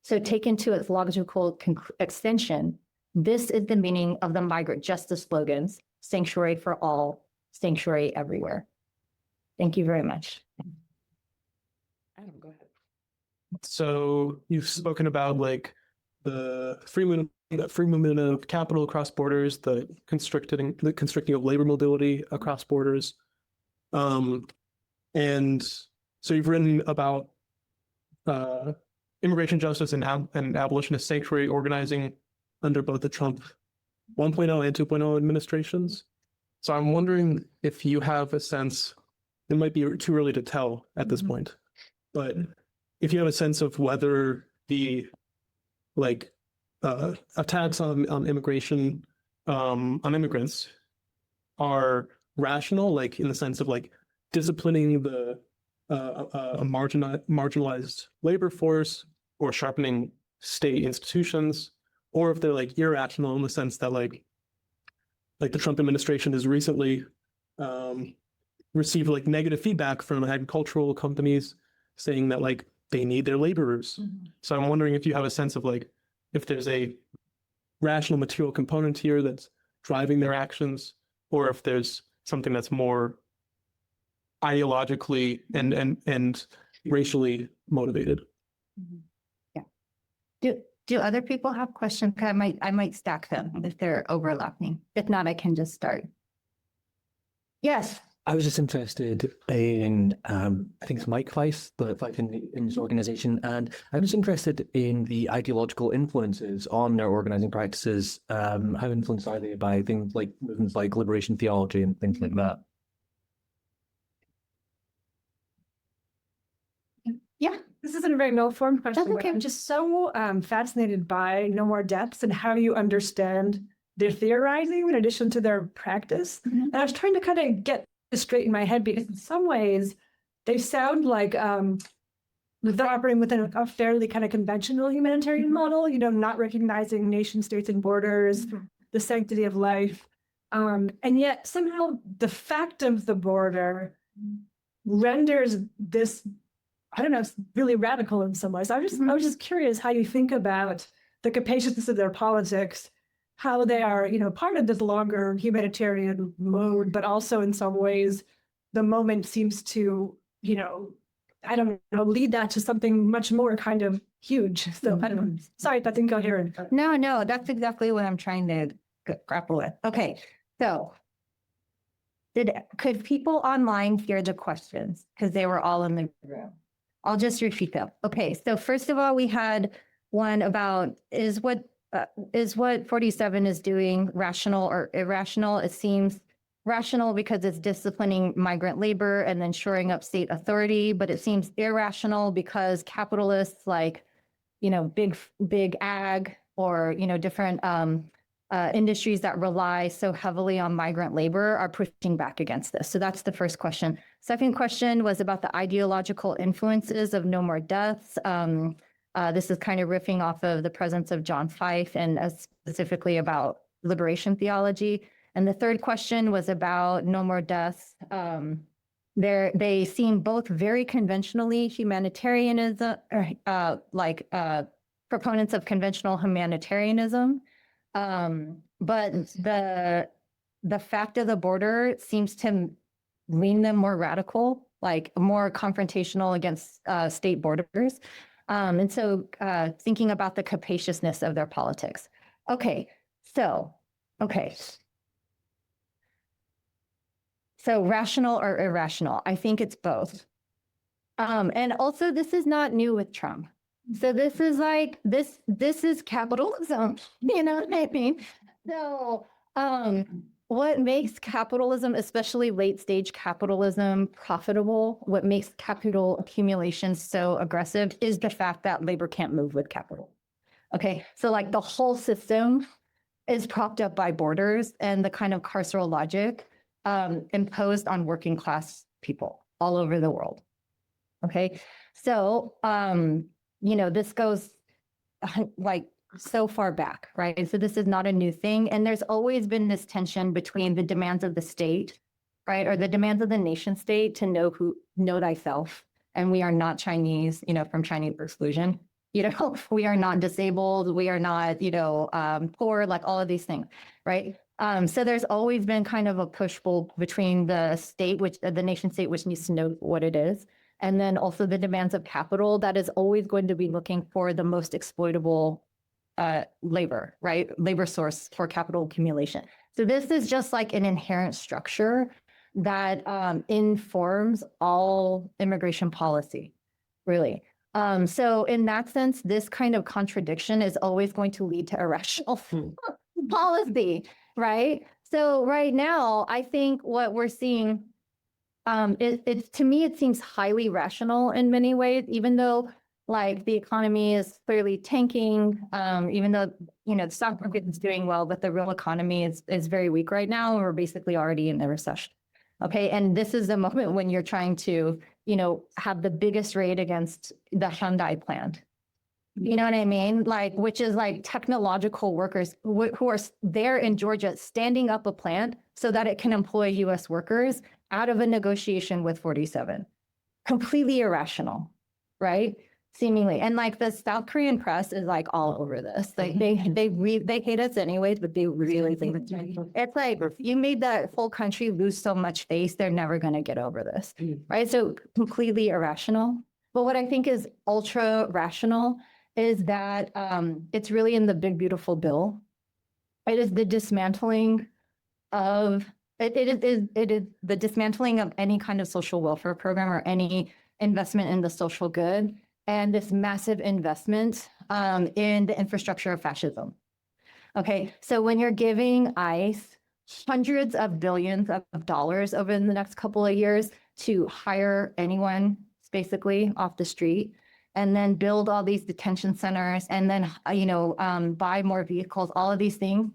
So taken to its logical extension, this is the meaning of the migrant justice slogans, sanctuary for all, sanctuary everywhere. Thank you very much. Adam, go ahead. So you've spoken about like the free movement of capital across borders, the constricting of labor mobility across borders. And so you've written about immigration justice and abolitionist sanctuary organizing under both the Trump 1.0 and 2.0 administrations. So I'm wondering if you have a sense, it might be too early to tell at this point, but if you have a sense of whether the attacks on immigration, on immigrants are rational, like in the sense of like disciplining the marginalized labor force or sharpening state institutions, or if they're like irrational in the sense that like the Trump administration has recently received like negative feedback from agricultural companies saying that like they need their laborers. So I'm wondering if you have a sense of like if there's a rational material component here that's driving their actions, or if there's something that's more ideologically and racially motivated. Do other people have questions? I might stack them if they're overlapping. If not, I can just start. Yes. I was just interested in, I think it's Mike Weiss, the Fife in his organization, and I was interested in the ideological influences on their organizing practices. How influenced are they by things like movements like liberation theology and things like that? Yeah. This isn't a very no-form question, That's but okay. I'm just so fascinated by No More Deaths and how you understand their theorizing in addition to their practice. Mhm. And I was trying to kind of get this straight in my head because in some ways they sound like they're operating within a fairly kind of conventional humanitarian model, you know, not recognizing nation states and borders, the sanctity of life. And yet somehow the fact of the border renders this, I don't know, really radical in some ways. I was just curious how you think about the capaciousness of their politics, how they are, you know, part of this longer humanitarian mode, but also in some ways, the moment seems to, you know, I don't know, lead that to something much more kind of huge. So I don't know. Sorry if that's incoherent. No, that's exactly what I'm trying to grapple with. Okay, so could people online hear the questions? Because they were all in the room. I'll just repeat them. Okay, so first of all, we had one about is what 47 is doing rational or irrational? It seems rational because it's disciplining migrant labor and then shoring up state authority, but it seems irrational because capitalists like, you know, big ag or, you know, different industries that rely so heavily on migrant labor are pushing back against this. So that's the first question. Second question was about the ideological influences of No More Deaths. This is kind of riffing off of the presence of John Fife and specifically about liberation theology. And the third question was about No More Deaths. They seem both very conventionally humanitarianism, proponents of conventional humanitarianism. But the fact of the border seems to lean them more radical, like more confrontational against state borders. And so thinking about the capaciousness of their politics. Okay. So rational or irrational? I think it's both. And also this is not new with Trump. So this is like, this is capitalism, you know what I mean? So what makes capitalism, especially late stage capitalism, profitable, what makes capital accumulation so aggressive is the fact that labor can't move with capital. Okay, so like the whole system is propped up by borders and the kind of carceral logic imposed on working class people all over the world. Okay, so you know, this goes like so far back, right? So this is not a new thing. And there's always been this tension between the demands of the state, right? Or the demands of the nation state to know thyself. And we are not Chinese, you know, from Chinese exclusion, you know, we are not disabled. We are not, you know, poor, like all of these things, right? So there's always been kind of a push-pull between the state, the nation state, which needs to know what it is. And then also the demands of capital that is always going to be looking for the most exploitable labor, right? Labor source for capital accumulation. So this is just like an inherent structure that informs all immigration policy, really. So in that sense, this kind of contradiction is always going to lead to irrational policy, right? So right now, I think what we're seeing to me, it seems highly rational in many ways, even though like the economy is clearly tanking, even though, you know, the stock market is doing well, but the real economy is very weak right now. We're basically already in a recession. Okay, and this is the moment when you're trying to, have the biggest raid against the Hyundai plant. You know what I mean? Like, which is like technological workers who are there in Georgia standing up a plant so that it can employ US workers out of a negotiation with 47. Completely irrational, right? Seemingly. And like the South Korean press is like all over this. Like they hate us anyways, but they really think it's like you made that whole country lose so much face, they're never going to get over this, right? So completely irrational. But what I think is ultra rational is that it's really in the big, beautiful bill. It is the dismantling of, it is the dismantling of any kind of social welfare program or any investment in the social good, and this massive investment in the infrastructure of fascism. Okay, so when you're giving ICE hundreds of billions of dollars over the next couple of years to hire anyone basically off the street, and then build all these detention centers, and then, buy more vehicles, all of these things,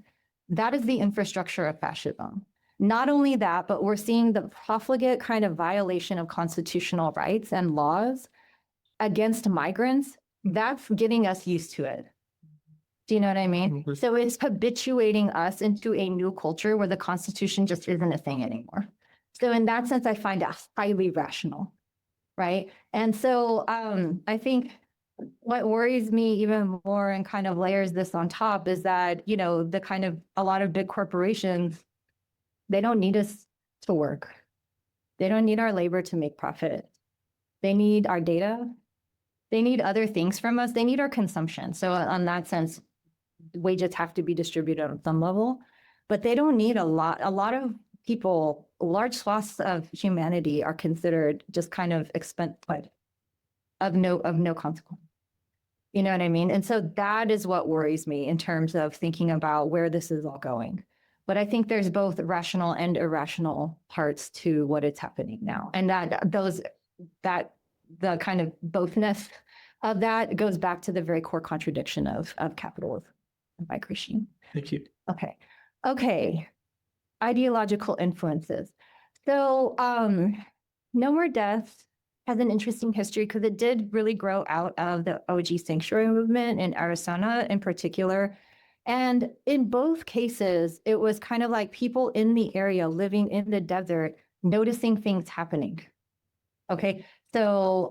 that is the infrastructure of fascism. Not only that, but we're seeing the profligate kind of violation of constitutional rights and laws against migrants. That's getting us used to it. Do you know what I mean? Mhm. So it's habituating us into a new culture where the Constitution just isn't a thing anymore. So in that sense, I find it highly rational. Right. And so I think what worries me even more and kind of layers this on top is that, the kind of a lot of big corporations, they don't need us to work. They don't need our labor to make profit. They need our data. They need other things from us. They need our consumption. So on that sense, wages have to be distributed on some level, but they don't need a lot of people. Large swaths of humanity are considered just kind of of no consequence. You know what I mean? And so that is what worries me in terms of thinking about where this is all going. But I think there's both rational and irrational parts to what is happening now. And the kind of bothness of that goes back to the very core contradiction of capitalism and migration. Thank you. Okay. Ideological influences. So No More Deaths has an interesting history because it did really grow out of the OG Sanctuary movement in Arizona in particular. And in both cases, it was kind of like people in the area living in the desert, noticing things happening. Okay, so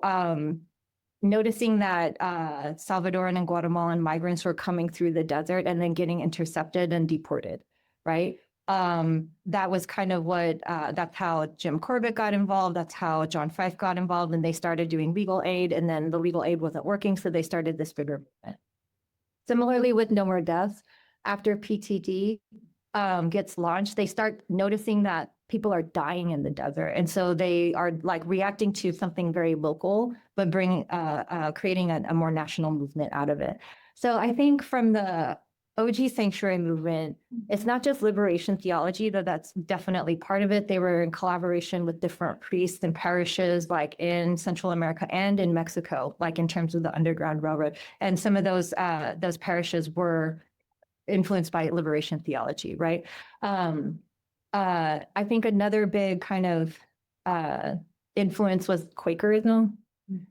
noticing that Salvadoran and Guatemalan migrants were coming through the desert and then getting intercepted and deported, right? That was kind of what, that's how Jim Corbett got involved. That's how John Fife got involved, and they started doing legal aid, and then the legal aid wasn't working. So they started this bigger movement. Similarly with No More Deaths, after PTD gets launched, they start noticing that people are dying in the desert. And so they are like reacting to something very local, but creating a more national movement out of it. So I think from the OG Sanctuary movement, it's not just liberation theology, though that's definitely part of it. They were in collaboration with different priests and parishes, like in Central America and in Mexico, like in terms of the Underground Railroad. And some of those parishes were influenced by liberation theology, right? I think another big kind of influence was Quakerism.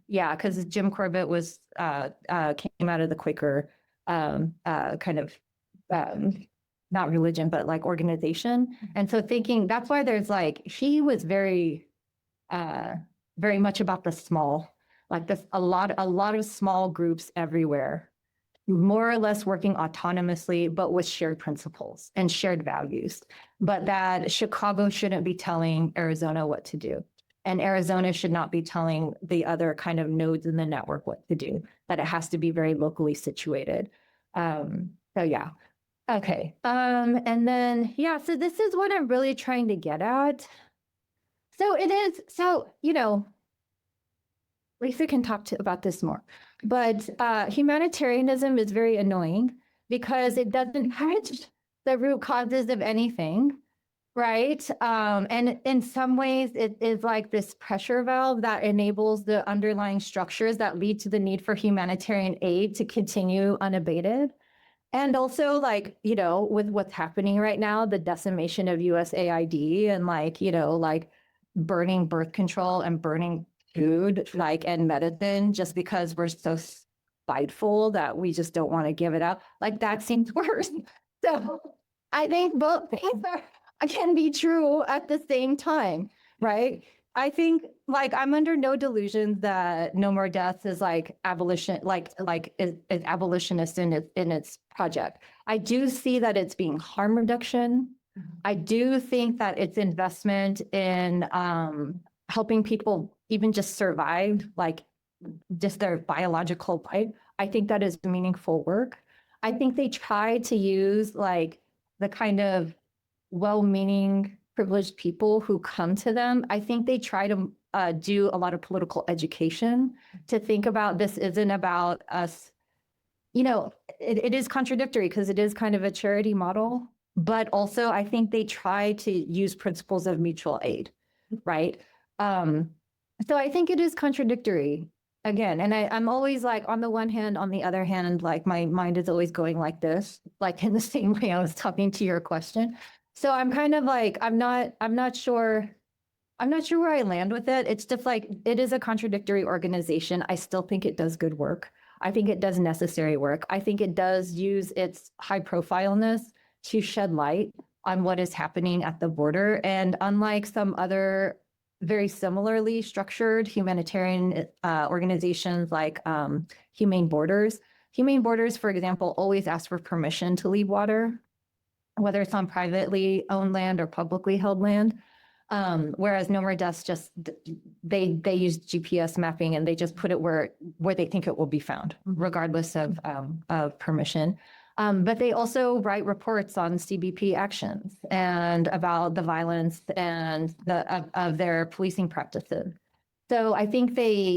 Yeah, because Jim Corbett was came out of the Quaker kind of not religion, but like organization. And so thinking that's why there's like, he was very much about the small, like this, a lot of small groups everywhere, more or less working autonomously, but with shared principles and shared values. But that Chicago shouldn't be telling Arizona what to do. And Arizona should not be telling the other kind of nodes in the network what to do, that it has to be very locally situated. So yeah. Okay. And then, yeah, so this is what I'm really trying to get at. So it is, so, Lisa can talk about this more, but humanitarianism is very annoying because it doesn't touch the root causes of anything. Right. And in some ways, it is like this pressure valve that enables the underlying structures that lead to the need for humanitarian aid to continue unabated. And also like, with what's happening right now, the decimation of USAID and like burning birth control and burning food, and medicine, just because we're so spiteful that we just don't want to give it up. Like that seems worse. So I think both things can be true at the same time, right? I think I'm under no delusions that No More Deaths is abolition, is abolitionist in its project. I do see that it's being harm reduction. I do think that it's investment in helping people even just survive, just their biological life. I think that is meaningful work. I think they try to use the kind of well-meaning privileged people who come to them. I think they try to do a lot of political education to think about this isn't about us. It is contradictory because it is kind of a charity model, but also I think they try to use principles of mutual aid, right? So I think it is contradictory again. And I'm always on the one hand, on the other hand, my mind is always going like this, in the same way I was talking to your question. So I'm kind of I'm not sure where I land with it. It's just it is a contradictory organization. I still think it does good work. I think it does necessary work. I think it does use its high profileness to shed light on what is happening at the border. And unlike some other very similarly structured humanitarian organizations like Humane Borders, for example, always ask for permission to leave water, whether it's on privately owned land or publicly held land. Whereas No More Deaths they use GPS mapping and they just put it where they think it will be found, regardless of permission. But they also write reports on CBP actions and about the violence and of their policing practices. So I think they're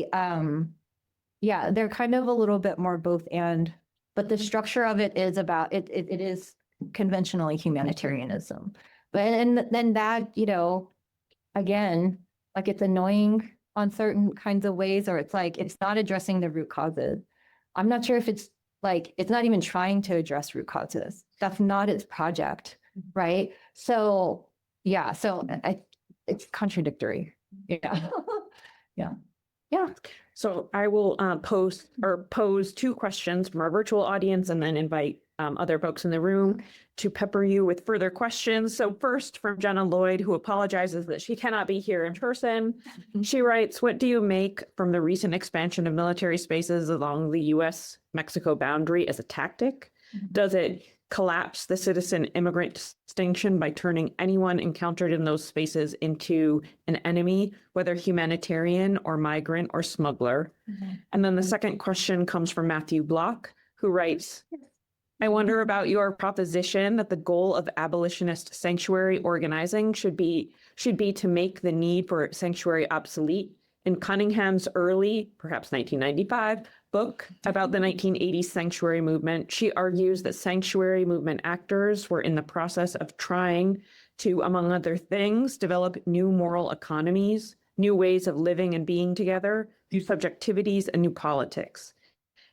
kind of a little bit more both and, but the structure of it is about it is conventionally humanitarianism. But and then that, again, it's annoying on certain kinds of ways, or it's not addressing the root causes. I'm not sure if it's it's not even trying to address root causes. That's not its project, right? So it's contradictory. Yeah. Yeah. So I will pose two questions from our virtual audience and then invite other folks in the room to pepper you with further questions. So first from Jenna Lloyd, who apologizes that she cannot be here in person. She writes, what do you make from the recent expansion of military spaces along the US-Mexico boundary as a tactic? Does it collapse the citizen immigrant distinction by turning anyone encountered in those spaces into an enemy, whether humanitarian or migrant or smuggler? And then the second question comes from Matthew Block, who writes, I wonder about your proposition that the goal of abolitionist sanctuary organizing should be to make the need for sanctuary obsolete. In Cunningham's early, perhaps 1995, book about the 1980s sanctuary movement, she argues that sanctuary movement actors were in the process of trying to, among other things, develop new moral economies, new ways of living and being together, new subjectivities, and new politics.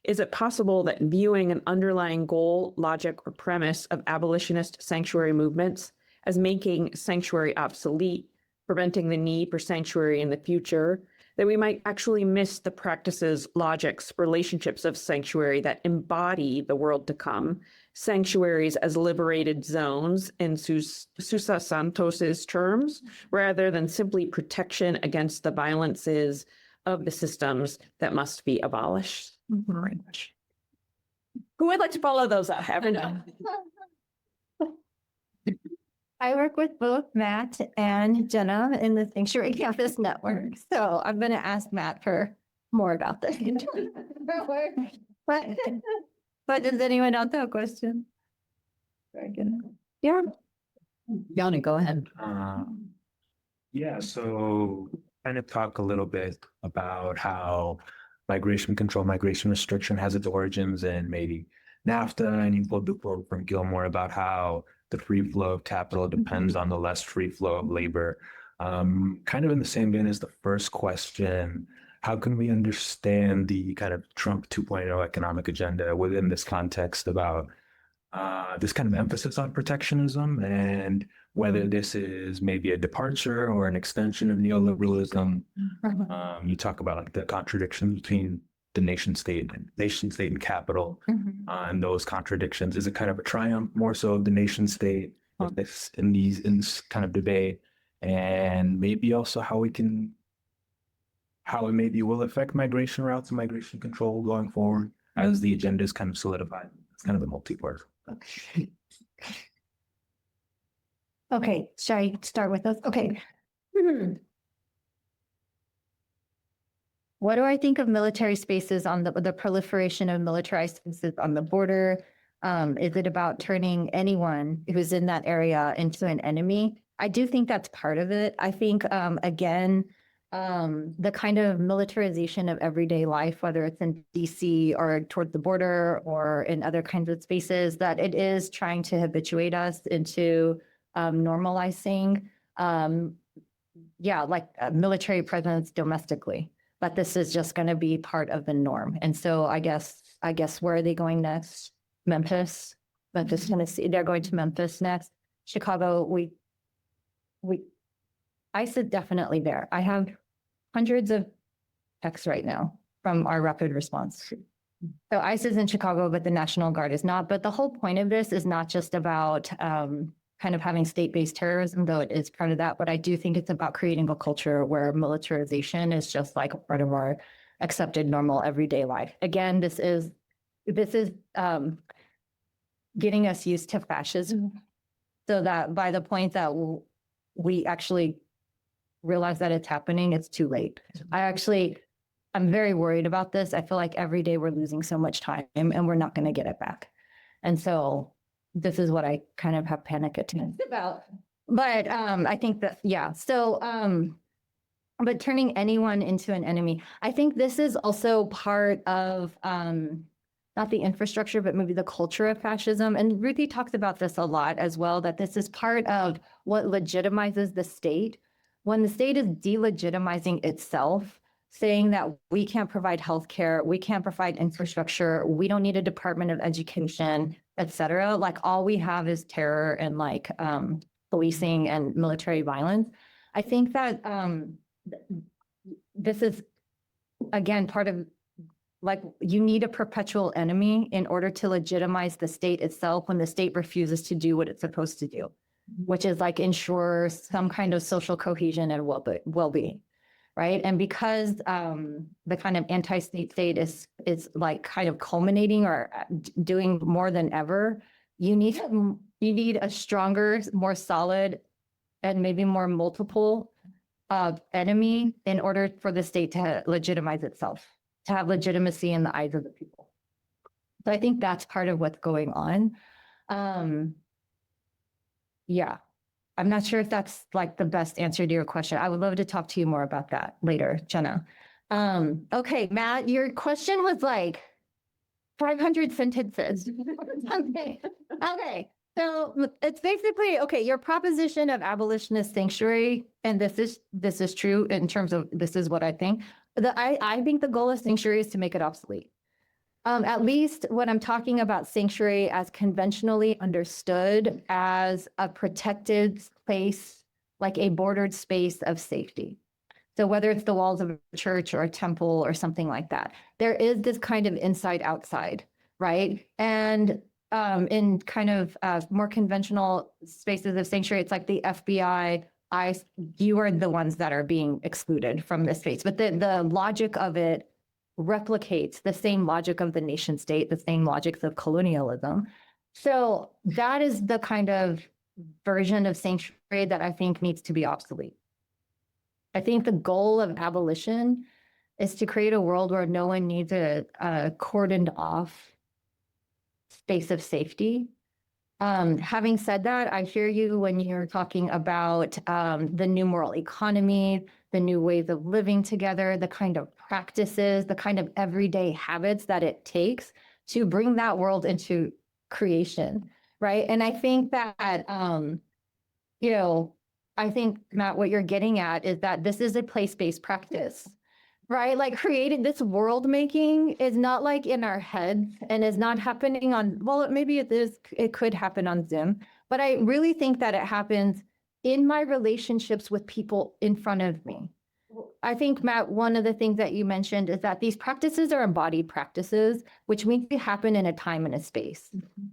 Is it possible that viewing an underlying goal, logic, or premise of abolitionist sanctuary movements as making sanctuary obsolete, preventing the need for sanctuary in the future, that we might actually miss the practices, logics, relationships of sanctuary that embody the world to come, sanctuaries as liberated zones in Susa Santos's terms, rather than simply protection against the violences of the systems that must be abolished? Very much. Who would like to follow those up? I don't know. I work with both Matt and Jenna in the Sanctuary Campus Network. So I'm going to ask Matt for more about this. But does anyone else have a question? Very good. Yeah. Yanni, go ahead. So kind of talk a little bit about how migration control, migration restriction has its origins in maybe NAFTA, and you pulled the quote from Gilmore about how the free flow of capital depends on the less free flow of labor. Kind of in the same vein as the first question, how can we understand the kind of Trump 2.0 economic agenda within this context about this kind of emphasis on protectionism, and whether this is maybe a departure or an extension of neoliberalism. You talk about like the contradiction between the nation state and capital, and those contradictions. Is it kind of a triumph more so of the nation state in this kind of debate, and maybe also how it maybe will affect migration routes and migration control going forward as the agenda is kind of solidified. It's kind of a multi-part. Okay, shall I start with this? Okay. What do I think of military spaces on the proliferation of militarized spaces on the border? Is it about turning anyone who's in that area into an enemy? I do think that's part of it. I think, again, the kind of militarization of everyday life, whether it's in DC or toward the border or in other kinds of spaces, that it is trying to habituate us into normalizing, military presence domestically. But this is just going to be part of the norm. And so I guess where are they going next? Memphis, Tennessee. They're going to Memphis next. Chicago, ICE is definitely there. I have hundreds of texts right now from our rapid response. So ICE is in Chicago, but the National Guard is not. But the whole point of this is not just about kind of having state-based terrorism, though it is part of that. But I do think it's about creating a culture where militarization is just like a part of our accepted, normal, everyday life. Again, this is getting us used to fascism, so that by the point that we actually realize that it's happening, it's too late. I'm very worried about this. I feel like every day we're losing so much time and we're not going to get it back. And so this is what I kind of have panic attacks about. But I think that, yeah. So, but turning anyone into an enemy, I think this is also part of not the infrastructure, but maybe the culture of fascism. And Ruthie talks about this a lot as well, that this is part of what legitimizes the state. When the state is delegitimizing itself, saying that we can't provide healthcare, we can't provide infrastructure, we don't need a Department of Education, et cetera. Like all we have is terror and like policing and military violence. I think that this is, again, part of like you need a perpetual enemy in order to legitimize the state itself when the state refuses to do what it's supposed to do, which is like ensure some kind of social cohesion and well-being, right? And because the kind of anti-state state is like kind of culminating or doing more than ever, you need a stronger, more solid, and maybe more multiple enemy in order for the state to legitimize itself, to have legitimacy in the eyes of the people. So I think that's part of what's going on. Yeah, I'm not sure if that's like the best answer to your question. I would love to talk to you more about that later, Jenna. Okay, Matt, your question was like 500 sentences. Okay. So it's basically, okay, your proposition of abolitionist sanctuary, and this is true in terms of, this is what I think. I think the goal of sanctuary is to make it obsolete. At least when I'm talking about sanctuary as conventionally understood as a protected place, like a bordered space of safety. So whether it's the walls of a church or a temple or something like that, there is this kind of inside outside, right? And in kind of more conventional spaces of sanctuary, it's like the FBI, ICE, you are the ones that are being excluded from this space. But the logic of it replicates the same logic of the nation state, the same logics of colonialism. So that is the kind of version of sanctuary that I think needs to be obsolete. I think the goal of abolition is to create a world where no one needs a cordoned off space of safety. Having said that, I hear you when you're talking about the new moral economy, the new ways of living together, the kind of practices, the kind of everyday habits that it takes to bring that world into creation, right? And I think that, I think, Matt, what you're getting at is that this is a place-based practice. right? Like creating this world making is not like in our heads and is not happening on, well, maybe it is, it could happen on Zoom, but I really think that it happens in my relationships with people in front of me. I think, Matt, one of the things that you mentioned is that these practices are embodied practices, which means they happen in a time and a space,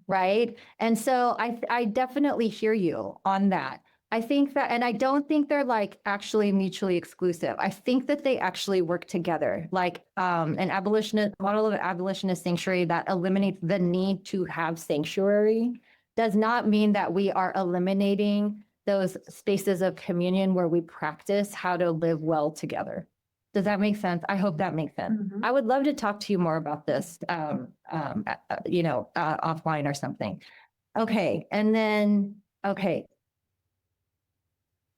right? And so I definitely hear you on that. I think that, and I don't think they're like actually mutually exclusive. I think that they actually work together, like an abolitionist model of an abolitionist sanctuary that eliminates the need to have sanctuary does not mean that we are eliminating those spaces of communion where we practice how to live well together. Does that make sense? I hope that makes sense. I would love to talk to you more about this, offline or something. Okay, and then, okay.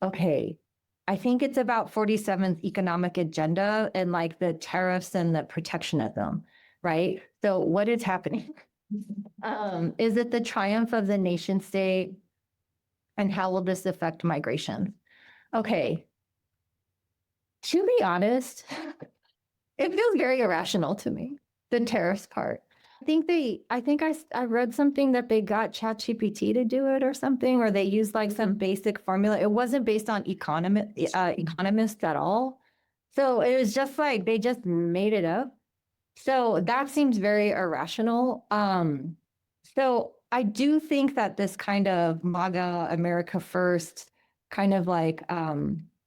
I think it's about 47th economic agenda and like the tariffs and the protectionism, right? So what is happening? Is it the triumph of the nation state? And how will this affect migration? Okay. To be honest, it feels very irrational to me, the tariffs part. I think I read something that they got ChatGPT to do it or something, or they used like some basic formula. It wasn't based on economists at all. So it was just like, they just made it up. So that seems very irrational. So I do think that this kind of MAGA, America First, kind of like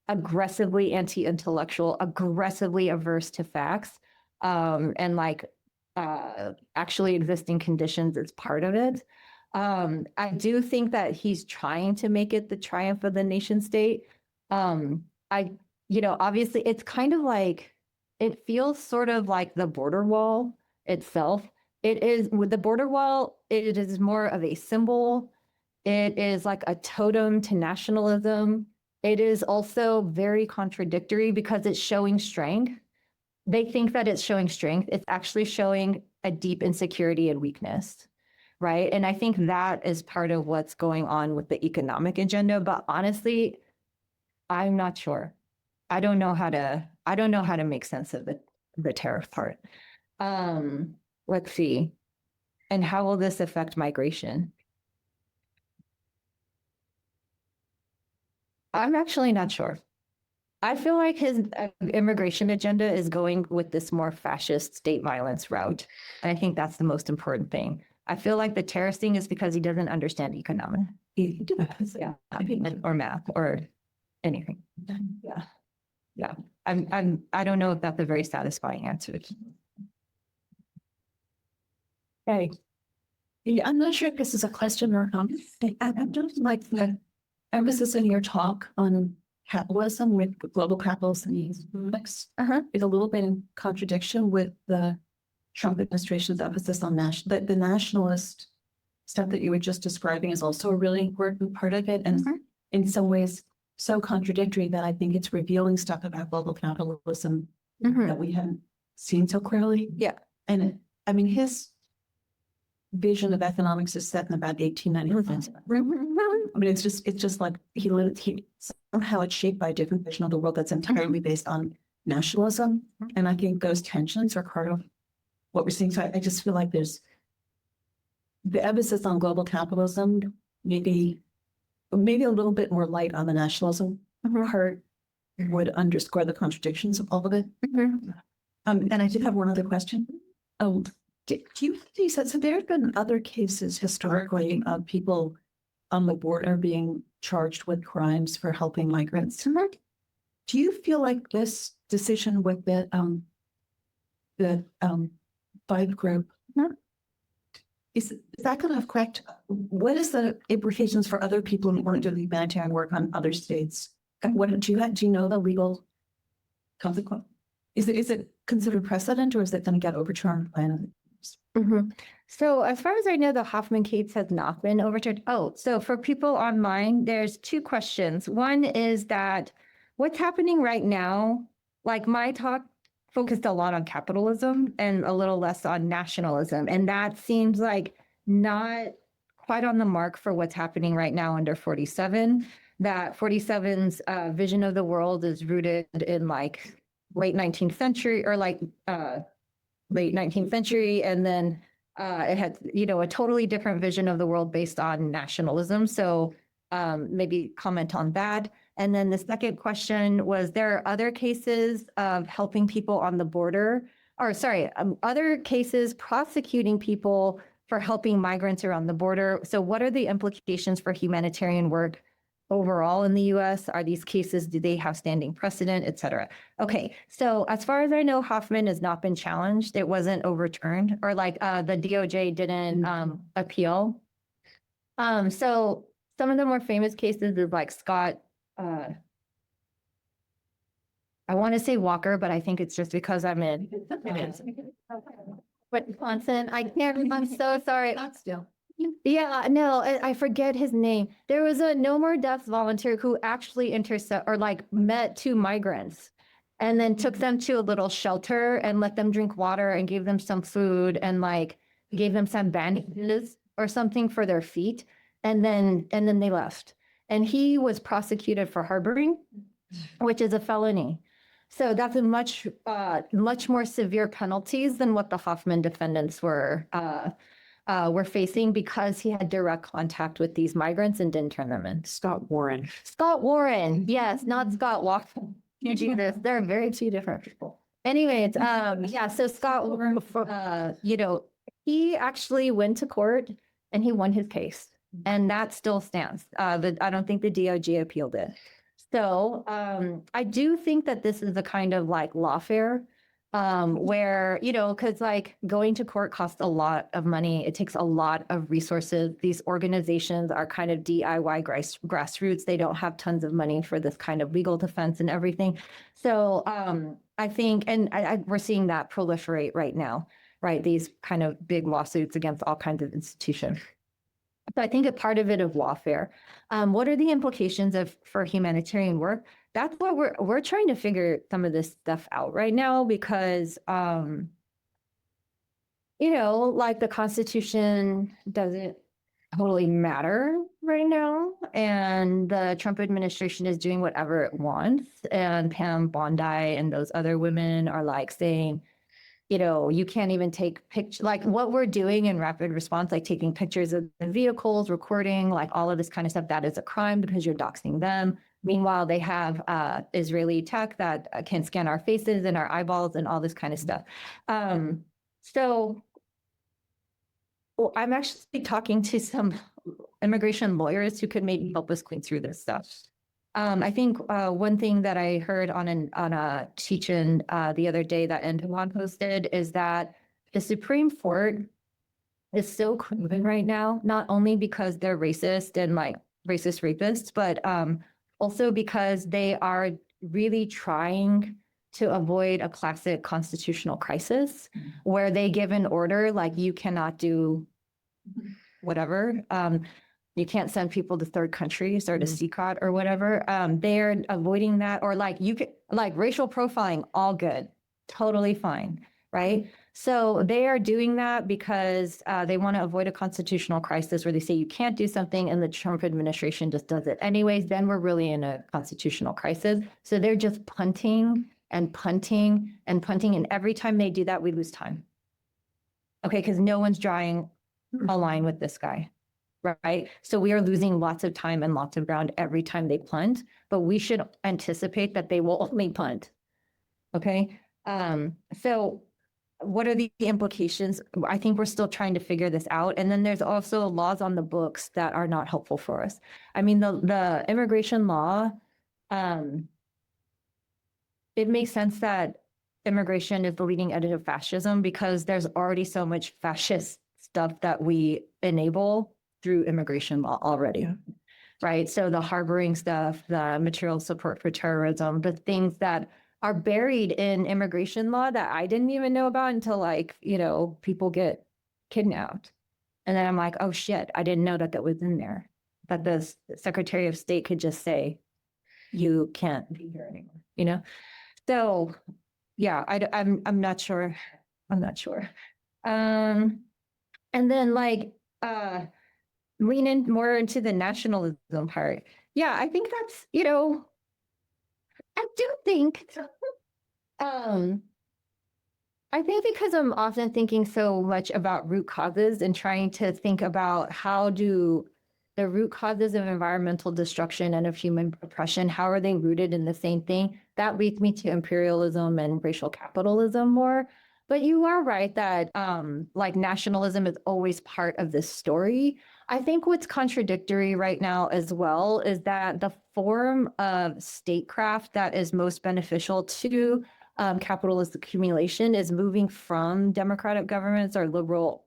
aggressively anti-intellectual, aggressively averse to facts, and like actually existing conditions is part of it. I do think that he's trying to make it the triumph of the nation state. Obviously it's kind of like, it feels sort of like the border wall itself. It is with the border wall, it is more of a symbol. It is like a totem to nationalism. It is also very contradictory because it's showing strength. They think that it's showing strength. It's actually showing a deep insecurity and weakness, right? And I think that is part of what's going on with the economic agenda. But honestly, I'm not sure. I don't know how to make sense of the tariff part. Let's see. And how will this affect migration? I'm actually not sure. I feel like his immigration agenda is going with this more fascist state violence route. And I think that's the most important thing. I feel like the terrorist thing is because he doesn't understand economics. Yeah, or math or anything. Yeah. I don't know if that's a very satisfying answer. Okay. Yeah, I'm not sure if this is a question or not. I just like the emphasis in your talk on capitalism with global capitalism economics is a little bit in contradiction with the Trump administration's emphasis on the nationalist stuff that you were just describing is also a really important part of it. And in some ways, so contradictory that I think it's revealing stuff about global capitalism that we haven't seen so clearly. Yeah. And I mean, his vision of economics is set in about 1895. I mean, it's just like he somehow it's shaped by a different vision of the world that's entirely based on nationalism. And I think those tensions are part of what we're seeing. So I just feel like there's the emphasis on global capitalism, maybe a little bit more light on the nationalism part would underscore the contradictions of all of it. And I did have one other question. Do you see, so there have been other cases historically of people on the border being charged with crimes for helping migrants. Do you feel like this decision with the Five group is that going to affect what is the implications for other people who want to do humanitarian work on other states? What do you know the legal consequence? Is it considered precedent or is it going to get overturned by another? So as far as I know, the Hoffman case has not been overturned. Oh, so for people online, there's two questions. One is that what's happening right now, like my talk focused a lot on capitalism and a little less on nationalism. And that seems like not quite on the mark for what's happening right now under 47. That 47's vision of the world is rooted in like late 19th century or like late 19th century. And then it had, a totally different vision of the world based on nationalism. So maybe comment on that. And then the second question was, there are other cases of helping people on the border, or sorry, other cases prosecuting people for helping migrants around the border. So what are the implications for humanitarian work overall in the US? Are these cases, do they have standing precedent, et cetera? Okay, so as far as I know, Hoffman has not been challenged. It wasn't overturned, or like the DOJ didn't appeal. So some of the more famous cases is like Scott, I want to say Walker, but I think it's just because I'm in. But Wisconsin, I can't remember, I'm so sorry. Still. Yeah, no, I forget his name. There was a No More Deaths volunteer who actually met two migrants and then took them to a little shelter and let them drink water and gave them some food and like gave them some bandages or something for their feet. And then they left. And he was prosecuted for harboring, which is a felony. So that's a much more severe penalties than what the Hoffman defendants were facing, because he had direct contact with these migrants and didn't turn them in. Scott Warren. Scott Warren, yes, not Scott Walker. You do this. They're very two different people. Anyways, so Scott Warren, he actually went to court and he won his case, and that still stands. I don't think the DOJ appealed it. So I do think that this is a kind of like lawfare where, because like going to court costs a lot of money. It takes a lot of resources. These organizations are kind of DIY grassroots. They don't have tons of money for this kind of legal defense and everything. So I think, and we're seeing that proliferate right now, right? These kind of big lawsuits against all kinds of institutions. So I think a part of it is lawfare. What are the implications for humanitarian work? That's what we're trying to figure some of this stuff out right now, because like the Constitution doesn't totally matter right now, and the Trump administration is doing whatever it wants. And Pam Bondi and those other women are like saying, you can't even take pictures, like what we're doing in rapid response, like taking pictures of the vehicles, recording, like all of this kind of stuff, that is a crime because you're doxing them. Meanwhile, they have Israeli tech that can scan our faces and our eyeballs and all this kind of stuff. So I'm actually talking to some immigration lawyers who could maybe help us clean through this stuff. I think one thing that I heard on a teach-in the other day that Antoine posted is that the Supreme Court is so craven right now, not only because they're racist and like racist rapists, but also because they are really trying to avoid a classic constitutional crisis where they give an order like you cannot do whatever. You can't send people to third countries or to CCOT or whatever. They're avoiding that, or like racial profiling, all good, totally fine, right? So they are doing that because they want to avoid a constitutional crisis where they say you can't do something and the Trump administration just does it anyways. Then we're really in a constitutional crisis. So they're just punting and punting and punting. And every time they do that, we lose time. Okay, because no one's drawing a line with this guy. Right. So we are losing lots of time and lots of ground every time they punt, but we should anticipate that they will only punt. Okay. So what are the implications? I think we're still trying to figure this out. And then there's also laws on the books that are not helpful for us. I mean, the immigration law, it makes sense that immigration is the leading edge of fascism because there's already so much fascist stuff that we enable through immigration law already, right? So the harboring stuff, the material support for terrorism, the things that are buried in immigration law that I didn't even know about until people get kidnapped. And then I'm like, oh shit, I didn't know that was in there. That the Secretary of State could just say, you can't be here anymore, So yeah, I'm not sure. I'm not sure. And then lean in more into the nationalism part. Yeah, I think that's, I do think I think because I'm often thinking so much about root causes and trying to think about how do the root causes of environmental destruction and of human oppression, how are they rooted in the same thing? That leads me to imperialism and racial capitalism more. But you are right that like nationalism is always part of this story. I think what's contradictory right now as well is that the form of statecraft that is most beneficial to capitalist accumulation is moving from democratic governments or liberal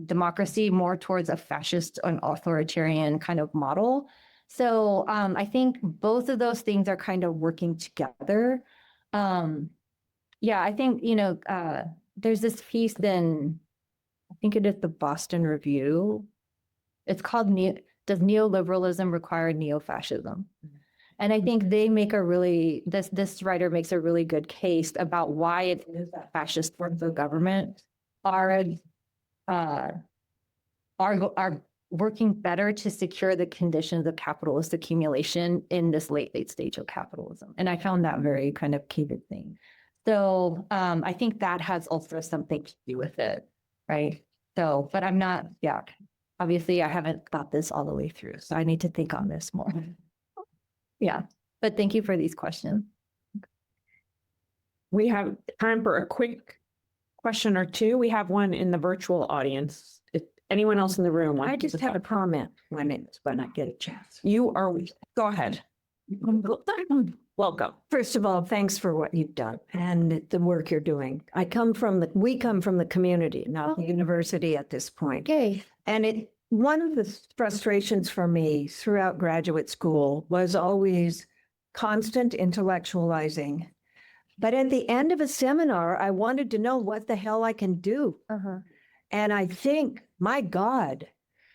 democracy more towards a fascist and authoritarian kind of model. So I think both of those things are kind of working together. Yeah, I think, there's this piece in, I think it is the Boston Review. It's called Does Neoliberalism Require Neo-Fascism? And I think they make this writer makes a really good case about why it is that fascist forms of government are working better to secure the conditions of capitalist accumulation in this late stage of capitalism. And I found that very kind of candid thing. So I think that has also something to do with it, right? So, but I'm not, obviously I haven't thought this all the way through, so I need to think on this more. Yeah, but thank you for these questions. We have time for a quick question or two. We have one in the virtual audience. If anyone else in the room wants I just to have a talk. comment when I get a chance. You are, go ahead. Welcome. First of all, thanks for what you've done and the work you're doing. we come from the community, not the university at this point. Okay. And one of the frustrations for me throughout graduate school was always constant intellectualizing. But at the end of a seminar, I wanted to know what the hell I can do. And I think, my God,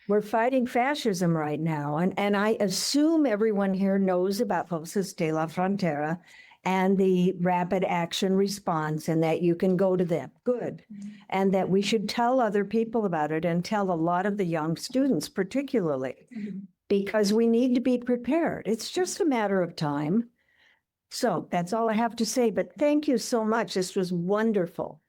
we're fighting fascism right now. And I assume everyone here knows about Voces de la Frontera and the rapid action response and that you can go to them. Good. And that we should tell other people about it and tell a lot of the young students particularly, because we need to be prepared. It's just a matter of time. So that's all I have to say. But thank you so much. This was wonderful.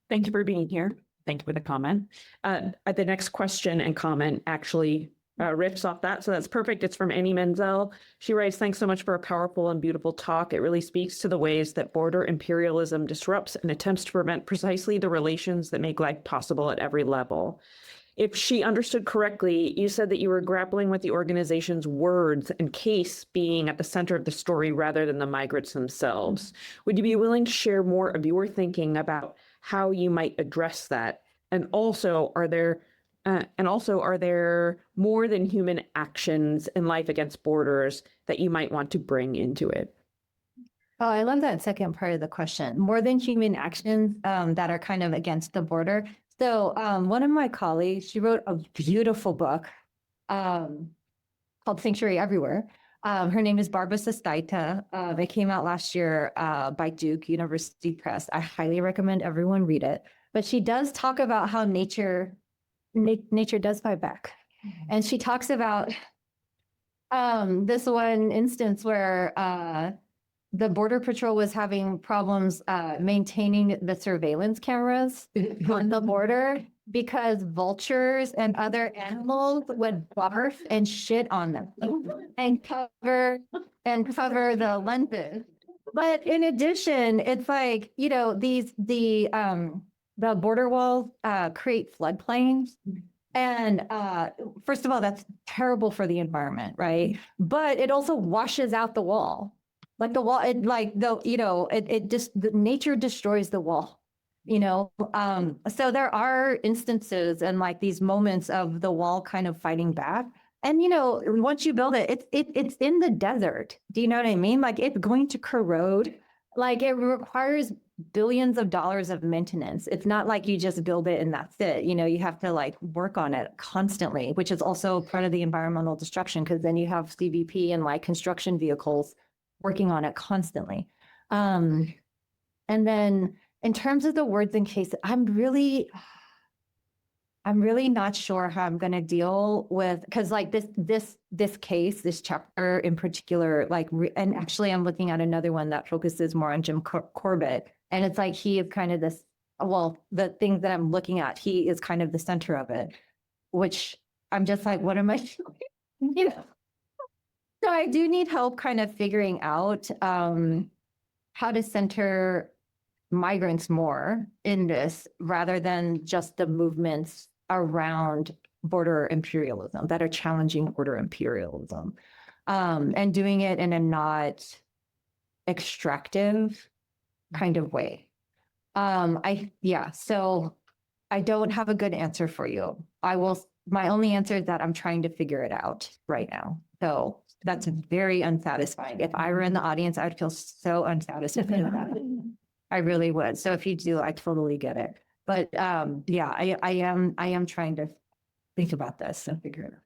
Thank you for being here. Thank you for the comment. The next question and comment actually riffs off that. So that's perfect. It's from Annie Menzel. She writes, thanks so much for a powerful and beautiful talk. It really speaks to the ways that border imperialism disrupts and attempts to prevent precisely the relations that make life possible at every level. If she understood correctly, you said that you were grappling with the organization's words and case being at the center of the story rather than the migrants themselves. Would you be willing to share more of your thinking about how you might address that? And also, are there more than human actions in life against borders that you might want to bring into it? Oh, I love that second part of the question. More than human actions that are kind of against the border. So one of my colleagues, she wrote a beautiful book called Sanctuary Everywhere. Her name is Barbara Sestaita. It came out last year by Duke University Press. I highly recommend everyone read it. But she does talk about how nature does fight back. And she talks about this one instance where the Border Patrol was having problems maintaining the surveillance cameras on the border because vultures and other animals would barf and shit on them and cover the lenses. But in addition, it's like, the border walls create floodplains. And first of all, that's terrible for the environment, right? But it also washes out the wall. Like the wall, nature destroys the wall, So there are instances and like these moments of the wall kind of fighting back. And, once you build it, it's in the desert. Do you know what I mean? Like it's going to corrode. Like it requires billions of dollars of maintenance. It's not like you just build it and that's it. You have to like work on it constantly, which is also part of the environmental destruction because then you have CBP and like construction vehicles working on it constantly. And then in terms of the words and cases, I'm really not sure how I'm going to deal with, because like this case, this chapter in particular, like, and actually I'm looking at another one that focuses more on Jim Corbett. And it's like, he is kind of this, well, the things that I'm looking at, he is kind of the center of it, which I'm just like, what am I doing? You know? So I do need help kind of figuring out how to center migrants more in this rather than just the movements around border imperialism that are challenging border imperialism, and doing it in a not extractive kind of way. So I don't have a good answer for you. My only answer is that I'm trying to figure it out right now. So that's very unsatisfying. If I were in the audience, I'd feel so unsatisfied about it. I really would. So if you do, I totally get it. But I am trying to think about this and figure it out.